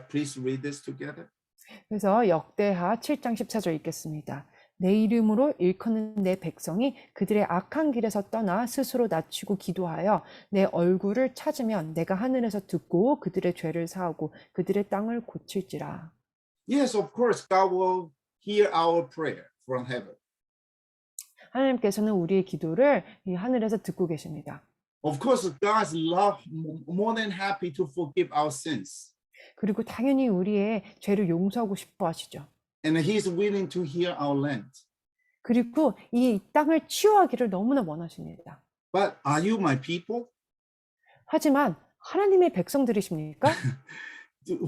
Speaker 3: Please read this together.
Speaker 2: 그래서 역대하 7장 14절 읽겠습니다. 내 이름으로 일컫는 내 백성이 그들의 악한 길에서 떠나 스스로 낮추고 기도하여 내 얼굴을 찾으면 내가 하늘에서 듣고 그들의 죄를 사하고 그들의 땅을 고칠지라.
Speaker 3: Yes, of course, God will hear our prayer from heaven.
Speaker 2: 하나님께서는 우리의 기도를 이 하늘에서 듣고 계십니다.
Speaker 3: Of course, God's love more than happy to forgive our sins.
Speaker 2: 그리고 당연히 우리의 죄를 용서하고 싶어 하시죠.
Speaker 3: And He's willing to heal our land.
Speaker 2: 그리고 이 땅을 치유하기를 너무나 원하십니다.
Speaker 3: But are you my people?
Speaker 2: 하지만 하나님의 백성들이십니까?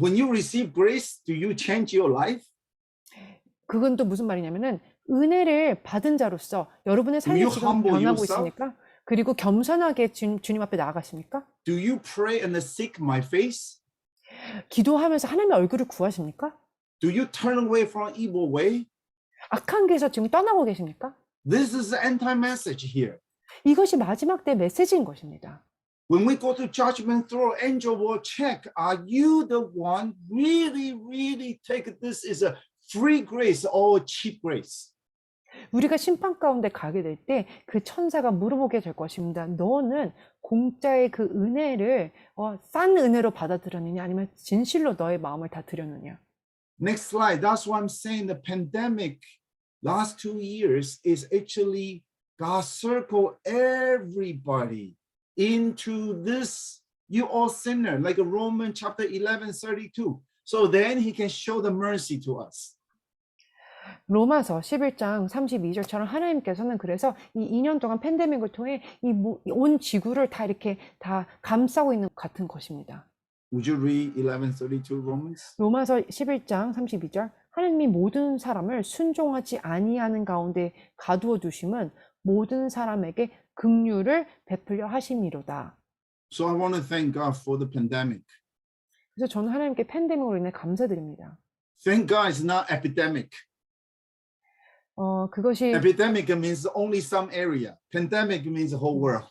Speaker 3: When you receive grace, do you change your life?
Speaker 2: 그건 또 무슨 말이냐면은 은혜를 받은 자로서 여러분의
Speaker 3: Do you
Speaker 2: 삶이 지금
Speaker 3: humble
Speaker 2: 변하고
Speaker 3: yourself?
Speaker 2: 있습니까? 그리고 겸손하게 주님 앞에 나아가십니까?
Speaker 3: Do you pray and seek my face?
Speaker 2: 기도하면서 하나님의 얼굴을 구하십니까?
Speaker 3: Do you turn away from evil way?
Speaker 2: 악한 길에서 지금 떠나고 계십니까?
Speaker 3: This is the end time message here.
Speaker 2: 이것이 마지막 때 메시지인 것입니다.
Speaker 3: When we go to judgment throne, angel will check, are you the one really take this is a free grace or cheap grace?
Speaker 2: 우리가 심판 가운데 가게 될 때 그 천사가 물어보게 될 것입니다. 너는 공짜의 그 은혜를 싼 은혜로 받아들였느냐 아니면 진실로 너의 마음을 다 드렸느냐.
Speaker 3: Next slide. That's why I'm saying the pandemic last 2 years is actually God circle everybody into this, you all sinner, like Romans chapter 11:32. So then he can show the mercy to us.
Speaker 2: 로마서 11장 32절처럼 하나님께서는 그래서 이 2년 동안 팬데믹을 통해 이 온 지구를 다 이렇게 다 감싸고 있는 것 같은 것입니다.
Speaker 3: Would you read 11:32 Romans?
Speaker 2: 로마서 11장 32절 하나님이 모든 사람을 순종하지 아니하는 가운데 가두어 두심은 모든 사람에게 긍휼을 베풀려 하심이로다.
Speaker 3: So I want to thank God for the pandemic.
Speaker 2: 그래서 저는 하나님께 팬데믹으로 인해 감사드립니다.
Speaker 3: Thank God it's not epidemic.
Speaker 2: 그것이
Speaker 3: Epidemic means only some area. Pandemic means the whole world.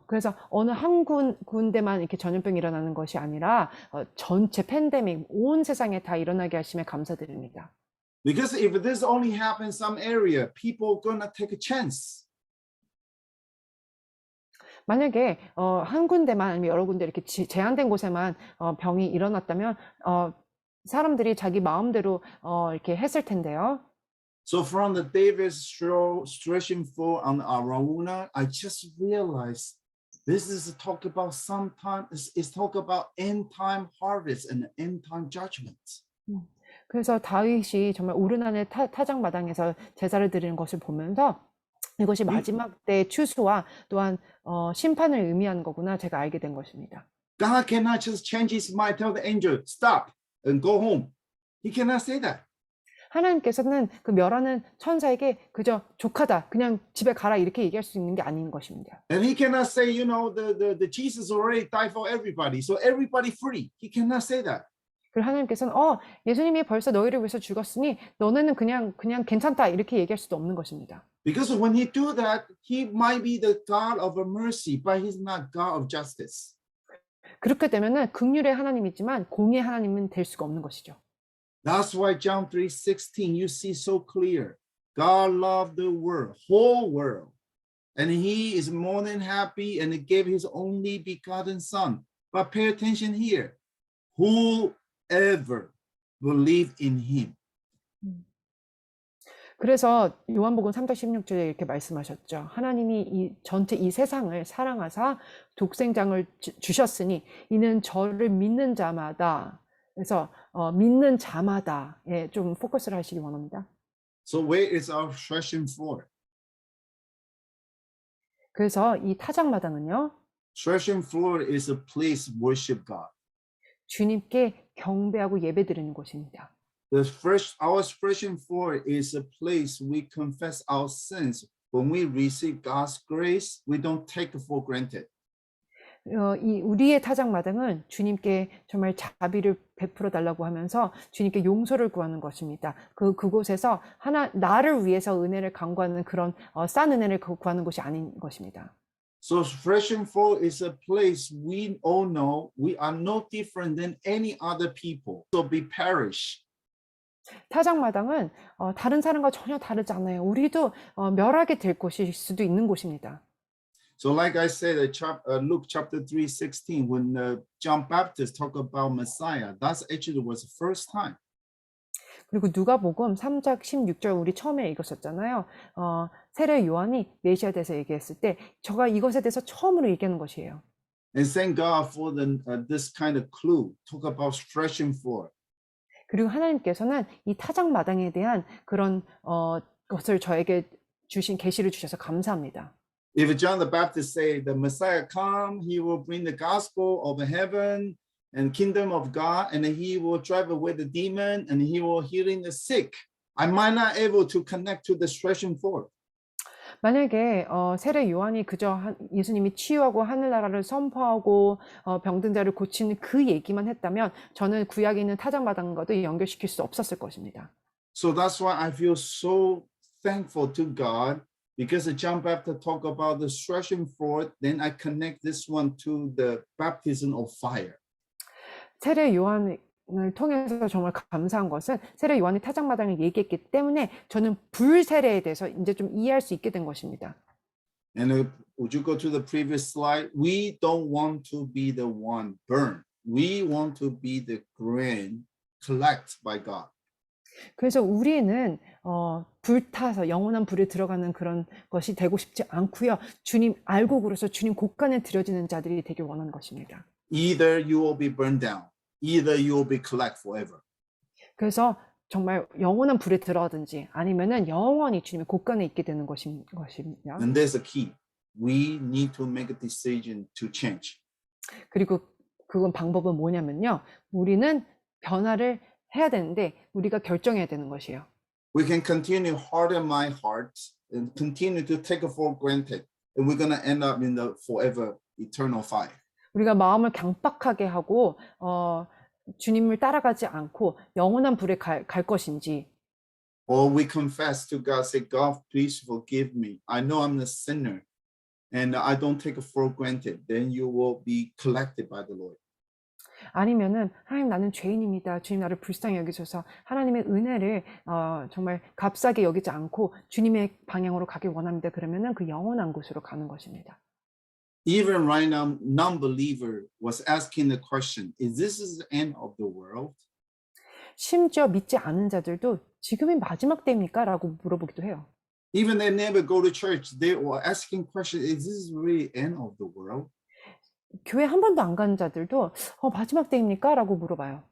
Speaker 2: 그래서 어느 한 군데만 이렇게 전염병이 일어나는 것이 아니라 전체 팬데믹 온 세상에 다 일어나게 하심에 감사드립니다.
Speaker 3: Because if this only happens some area, people gonna take a chance.
Speaker 2: 만약에 한 군데만 아니면 여러 군데 이렇게 제한된 곳에만 병이 일어났다면 사람들이 자기 마음대로 이렇게 했을 텐데요.
Speaker 3: So from the David's stretching forth on Arauna, I just realized this is talk about it's talk about end time harvest and end time judgment.
Speaker 2: 그래서 다윗이 정말 오르난의 타작마당에서 제사를 드리는 것을 보면서 이것이 마지막 때의 추수와 또한 심판을 의미하는 거구나 제가 알게 된 것입니다.
Speaker 3: God cannot just change his mind, tell the angel, stop and go home. He cannot say that.
Speaker 2: 하나님께서는 그 멸하는 천사에게 그저 족하다, 그냥 집에 가라 이렇게 얘기할 수 있는 게 아닌 것입니다.
Speaker 3: And he cannot say, you know, the Jesus already died for everybody, so everybody free. He cannot say that.
Speaker 2: 그리고 하나님께서는 예수님이 벌써 너희를 위해서 죽었으니 너네는 그냥 괜찮다 이렇게 얘기할 수도 없는 것입니다.
Speaker 3: Because when he do that, he might be the God of mercy, but he's not God of justice.
Speaker 2: 그렇게 되면은 긍휼의 하나님이지만 공의 하나님은 될 수가 없는 것이죠.
Speaker 3: That's why John 3:16 you see so clear. God loved the world, whole world, and he is more than happy and he gave his only begotten son. But pay attention here. Whoever believe in him.
Speaker 2: 그래서 요한복음 3장 16절에 이렇게 말씀하셨죠. 하나님이 이 전체 이 세상을 사랑하사 독생장을 주셨으니 이는 저를 믿는 자마다 그래서 믿는 자마다에 좀 포커스를 하시기 원합니다.
Speaker 3: So where is our threshing floor?
Speaker 2: 그래서 이 타작마당은요.
Speaker 3: Threshing floor is a place to worship God.
Speaker 2: 주님께 경배하고 예배드리는 곳입니다.
Speaker 3: Our threshing floor is a place we confess our sins. When we receive God's grace, we don't take it for granted.
Speaker 2: 이 우리의 타작마당은 주님께 정말 자비를 베풀어 달라고 하면서 주님께 용서를 구하는 것입니다. 그곳에서 나를 위해서 은혜를 강구하는 그런 싼 은혜를 구하는 것이 아닌 것입니다.
Speaker 3: So threshing floor is a place we all know we are no different than any other people. So be perish.
Speaker 2: 타작마당은 다른 사람과 전혀 다르지 않아요. 우리도 멸하게 될 곳일 수도 있는 곳입니다.
Speaker 3: So like I said, Luke chapter 3:16, when John Baptist talked about Messiah, that's actually was the first time.
Speaker 2: 그리고 누가복음 3장 16절 우리 처음에 읽었었잖아요. 세례 요한이 메시아에 대해서 얘기했을 때 저가 이것에 대해서 처음으로 얘기하는 것이에요.
Speaker 3: And thank God for this kind of clue. Talk about threshing floor.
Speaker 2: 그리고 하나님께서는 이 타작마당에 대한 그런 것을 저에게 주신 계시를 주셔서 감사합니다.
Speaker 3: If John the Baptist say the Messiah come, he will bring the gospel of heaven and kingdom of God, and he will drive away the demon, and he will healing the sick. I might not able to connect to the threshing floor.
Speaker 2: 만약에 세례 요한이 그저 예수님이 치유하고 하늘나라를 선포하고 병든 자를 고치는 그 얘기만 했다면 저는 구약에 있는 타작마당과도 연결시킬 수 없었을 것입니다.
Speaker 3: So that's why I feel so thankful to God, because John Baptist talked about the threshing floor, then I connect this one to the baptism of fire.
Speaker 2: 세례 요한을 통해서 정말 감사한 것은 세례 요한이 타작마당을 얘기했기 때문에 저는 불세례에 대해서 이제 좀 이해할 수 있게 된 것입니다.
Speaker 3: And would you go to the previous slide? We don't want to be the one burned. We want to be the grain collected by God.
Speaker 2: 그래서 우리는 불타서 영원한 불에 들어가는 그런 것이 되고 싶지 않고요. 주님 알곡으로서 주님 곳간에 들여지는 자들이 되길 원하는 것입니다.
Speaker 3: Either you will be burned down, either you will be collected forever.
Speaker 2: 그래서 정말 영원한 불에 들어가든지 아니면은 영원히 주님의 곳간에 있게 되는 것입니다.
Speaker 3: And there's a key. We need to make a decision to change.
Speaker 2: 그리고 방법은 뭐냐면요. 우리는 변화를 해야 되는데 우리가 결정해야 되는 것이에요.
Speaker 3: We can continue harden my heart and continue to take it for granted, and we're going to end up in the forever eternal fire.
Speaker 2: 우리가 마음을 강박하게 하고 주님을 따라가지 않고 영원한 불에 갈 것인지,
Speaker 3: Or we confess to God, say, God, please forgive me. I know I'm a sinner, and I don't take it for granted. Then you will be collected by the Lord.
Speaker 2: 아니면은 하나님 나는 죄인입니다. 주님 나를 불쌍히 여기셔서 하나님의 은혜를 정말 값싸게 여기지 않고 주님의 방향으로 가길 원합니다. 그러면은 그 영원한 곳으로 가는 것입니다.
Speaker 3: Even right now, non-believer was asking the question, is this the end of the world?
Speaker 2: 심지어 믿지 않은 자들도 지금이 마지막 때입니까? 라고 물어보기도 해요.
Speaker 3: Even they never go to church, they were asking question, is this really end of the world?
Speaker 2: 교회 한 번도 안 가는 자들도 마지막 때입니까? 라고 물어봐요.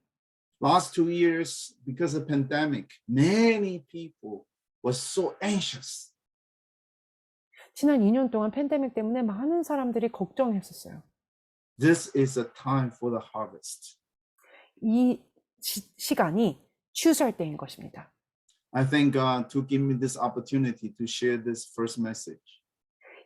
Speaker 3: Last 2 years, because of pandemic, many people were so anxious.
Speaker 2: 지난 2년 동안 팬데믹 때문에 많은 사람들이 걱정했었어요.
Speaker 3: This is a time for the harvest.
Speaker 2: 이 시간이 추수할 때인 것입니다.
Speaker 3: I thank God to give me this opportunity to share this first message.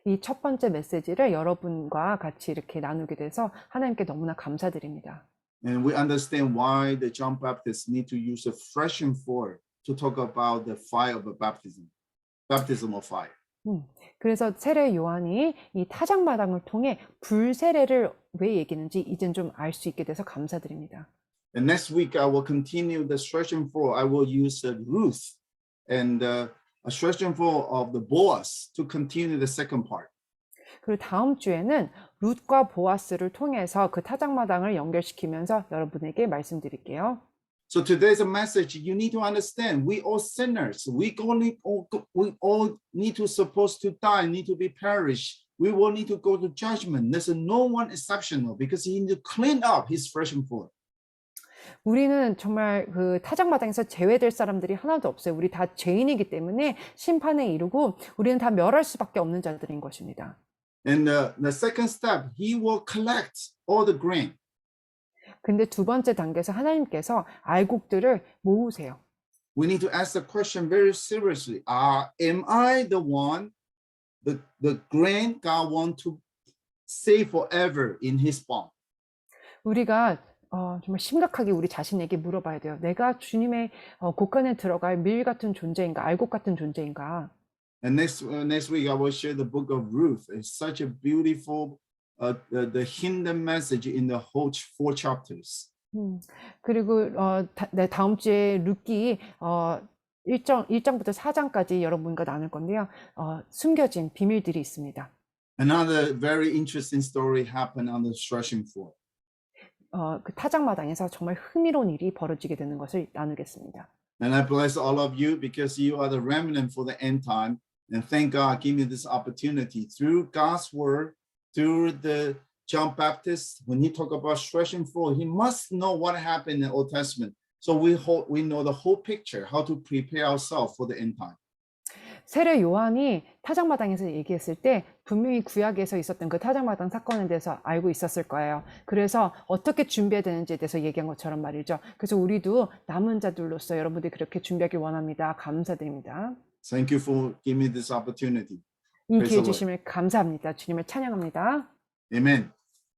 Speaker 2: 이 첫 번째 메시지를 여러분과 같이 이렇게 나누게 돼서 하나님께 너무나 감사드립니다.
Speaker 3: And we understand why the John Baptist need to use a threshing floor to talk about the fire of a baptism of fire.
Speaker 2: 그래서 세례 요한이 이 타작마당을 통해 불세례를 왜 얘기했는지 이젠 좀 알 수 있게 돼서 감사드립니다.
Speaker 3: And next week I will continue the threshing floor. I will use Ruth and a threshing floor of the Boaz to continue the second part.
Speaker 2: 그리고 다음 주에는 룻과 보아스를 통해서 그 타작마당을 연결시키면서 여러분에게 말씀드릴게요.
Speaker 3: So today's message, you need to understand, we all sinners. We all need to supposed to die, need to be perished. We will need to go to judgment. There's no one exceptional because he need to clean up his threshing floor.
Speaker 2: 우리는 정말 그 타작마당에서 제외될 사람들이 하나도 없어요. 우리 다 죄인이기 때문에 심판에 이르고 우리는 다 멸할 수밖에 없는 자들인 것입니다.
Speaker 3: And the second step, he will collect all the grain.
Speaker 2: 근데 두 번째 단계에서 하나님께서 알곡들을 모으세요.
Speaker 3: We need to ask the question very seriously. Am I the one, the grain God want to saved forever in his palm.
Speaker 2: 우리가 정말 심각하게 우리 자신에게 물어봐야 돼요. 내가 주님의 곳간에 들어갈 밀 같은 존재인가, 알곡 같은 존재인가.
Speaker 3: And next week I will share the book of Ruth. It's such a beautiful the hidden message in the whole 4 chapters.
Speaker 2: 그리고 네, 다음 주에 룻기 1장부터 4장까지 여러분과 나눌 건데요. 숨겨진 비밀들이 있습니다.
Speaker 3: Another very interesting story happened on the threshing floor.
Speaker 2: 그 타작마당에서 정말 흥미로운 일이 벌어지게 되는 것을 나누겠습니다.
Speaker 3: And I bless all of you because you are the remnant for the end time. And thank God give me this opportunity through God's word, through the John Baptist, when he talked about threshing floor, he must know what happened in the Old Testament. So we know the whole picture, how to prepare ourselves for the end time.
Speaker 2: 세례 요한이 타작마당에서 얘기했을 때 분명히 구약에서 있었던 그 타작마당 사건에 대해서 알고 있었을 거예요. 그래서 어떻게 준비해야 되는지에 대해서 얘기한 것처럼 말이죠. 그래서 우리도 남은 자들로서 여러분들이 그렇게 준비하길 원합니다. 감사드립니다.
Speaker 3: Thank you for giving me this opportunity.
Speaker 2: 이
Speaker 3: Praise
Speaker 2: 기회
Speaker 3: the Lord.
Speaker 2: 주심을 감사합니다. 주님을 찬양합니다.
Speaker 3: Amen.